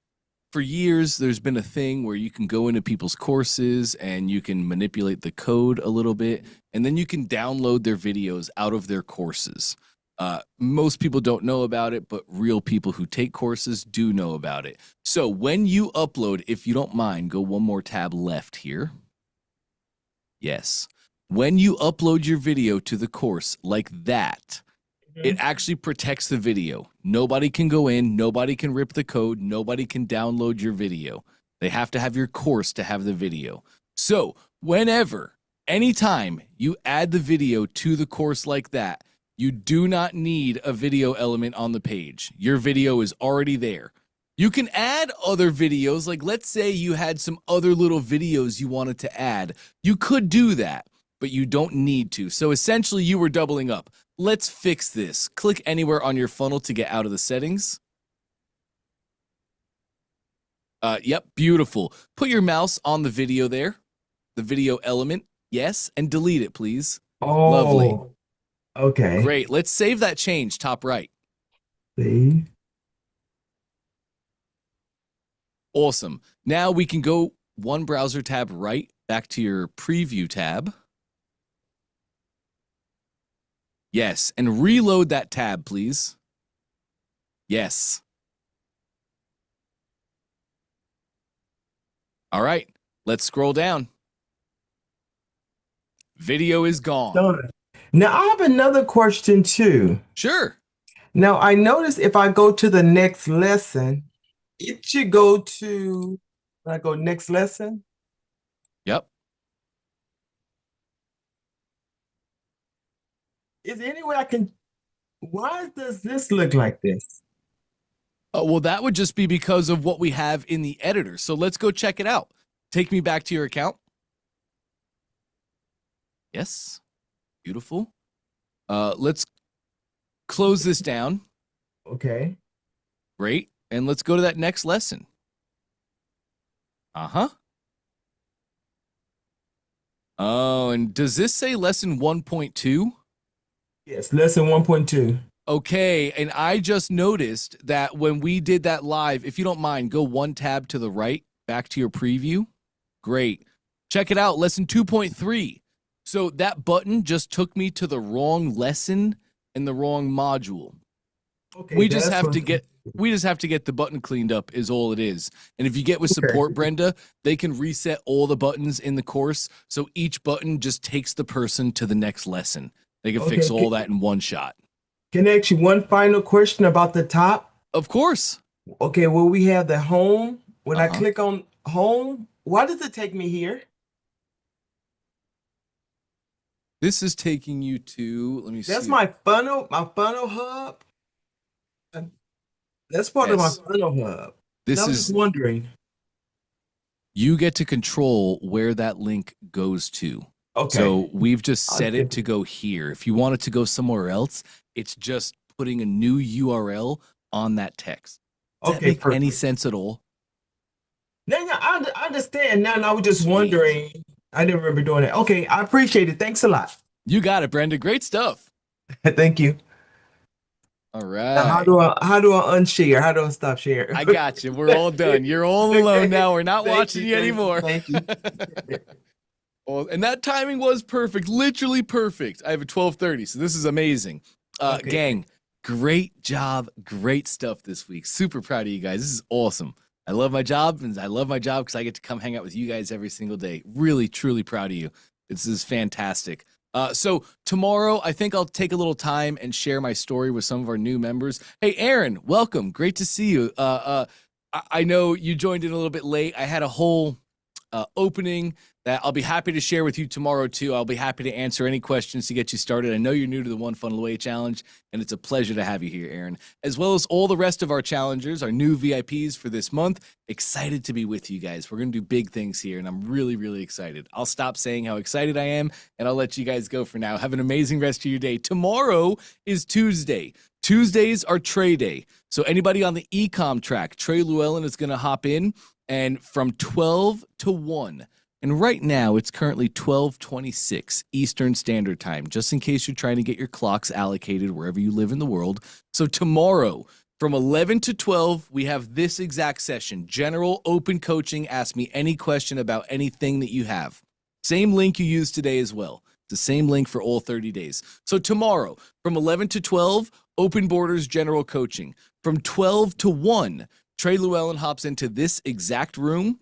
for years there's been a thing where you can go into people's courses and you can manipulate the code a little bit, and then you can download their videos out of their courses. Most people don't know about it, but real people who take courses do know about it. So when you upload, if you don't mind, go one more tab left here. Yes. When you upload your video to the course like that, it actually protects the video. Nobody can go in, nobody can rip the code, nobody can download your video. They have to have your course to have the video. So whenever, anytime you add the video to the course like that, you do not need a video element on the page. Your video is already there. You can add other videos, like let's say you had some other little videos you wanted to add. You could do that, but you don't need to. So essentially you were doubling up. Let's fix this. Click anywhere on your funnel to get out of the settings. Yep, beautiful. Put your mouse on the video there, the video element, yes, and delete it, please. Oh, Lovely. Okay. Great. Let's save that change, top right. See? Awesome. Now we can go one browser tab right, back to your preview tab. Yes, and reload that tab, please. Yes. All right, let's scroll down. Video is gone. Done. Now I have another question too. Sure. Now I notice if I go to the next lesson, it should go to, when I go next lesson. Yep. Is there any way I can, why does this look like this? Well, that would just be because of what we have in the editor. So let's go check it out. Take me back to your account. Yes. Beautiful. Let's close this down. Okay. Great. And let's go to that next lesson. Uh-huh. Oh, and does this say lesson 1.2? Yes, lesson 1.2. Okay, and I just noticed that when we did that live, if you don't mind, go one tab to the right, back to your preview. Great. Check it out, lesson 2.3. So that button just took me to the wrong lesson and the wrong module. Okay, We just that's have what- to get We just have to get the button cleaned up is all it is. And if you get with support, Brenda, they can reset all the buttons in the course. So each button just takes the person to the next lesson. They can fix all that in one shot. Can I ask you one final question about the top? Of course. Okay, well, we have the home. When I click on home, why does it take me here? This is taking you to, let me see. That's my funnel hub. That's part of my funnel hub. This I was is just wondering. You get to control where that link goes to. Okay. So we've just set it to go here. If you want it to go somewhere else, it's just putting a new URL on that text. Does that make any sense at all? No, I understand. Now, I was just wondering. I didn't remember doing that. Okay, I appreciate it. Thanks a lot. You got it, Brenda. Great stuff. Thank you. All right. Now, how do I unshare? How do I stop sharing? I got you. We're all done. You're all alone now. We're not watching you anymore. Thank you. Well, and that timing was perfect, literally perfect. I have a 12:30, so this is amazing. Gang, great job, great stuff this week. Super proud of you guys. This is awesome. I love my job, and I love my job because I get to come hang out with you guys every single day. Really, truly proud of you. This is fantastic. So tomorrow, I think I'll take a little time and share my story with some of our new members. Hey, Aaron, welcome. Great to see you. I know you joined in a little bit late. I had a whole opening that I'll be happy to share with you tomorrow too. I'll be happy to answer any questions to get you started. I know you're new to the One Funnel Away Challenge, and it's a pleasure to have you here, Aaron, as well as all the rest of our challengers, our new VIPs for this month. Excited to be with you guys. We're going to do big things here, and I'm really, really excited. I'll stop saying how excited I am, and I'll let you guys go for now. Have an amazing rest of your day. Tomorrow is Tuesday. Tuesdays are Trey Day. So anybody on the e-com track, Trey Llewellyn is going to hop in, and from 12 to 1. And right now, it's currently 12:26 Eastern Standard Time, just in case you're trying to get your clocks allocated wherever you live in the world. So tomorrow, from 11 to 12, we have this exact session, General Open Coaching. Ask me any question about anything that you have. Same link you used today as well. It's the same link for all 30 days. So tomorrow, from 11 to 12, Open Borders General Coaching. From 12 to 1, Trey Llewellyn hops into this exact room,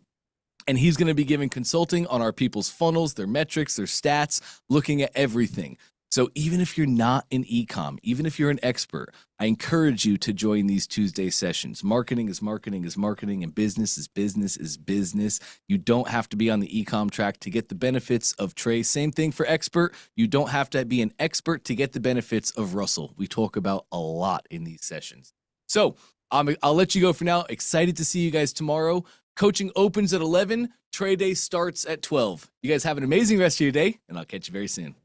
and he's going to be giving consulting on our people's funnels, their metrics, their stats, looking at everything. So even if you're not in e-com, even if you're an expert, I encourage you to join these Tuesday sessions. Marketing is marketing is marketing, and business is business is business. You don't have to be on the e-com track to get the benefits of Trey. Same thing for expert. You don't have to be an expert to get the benefits of Russell. We talk about a lot in these sessions. So I'll let you go for now. Excited to see you guys tomorrow. Coaching opens at 11. Trey Day starts at 12. You guys have an amazing rest of your day, and I'll catch you very soon.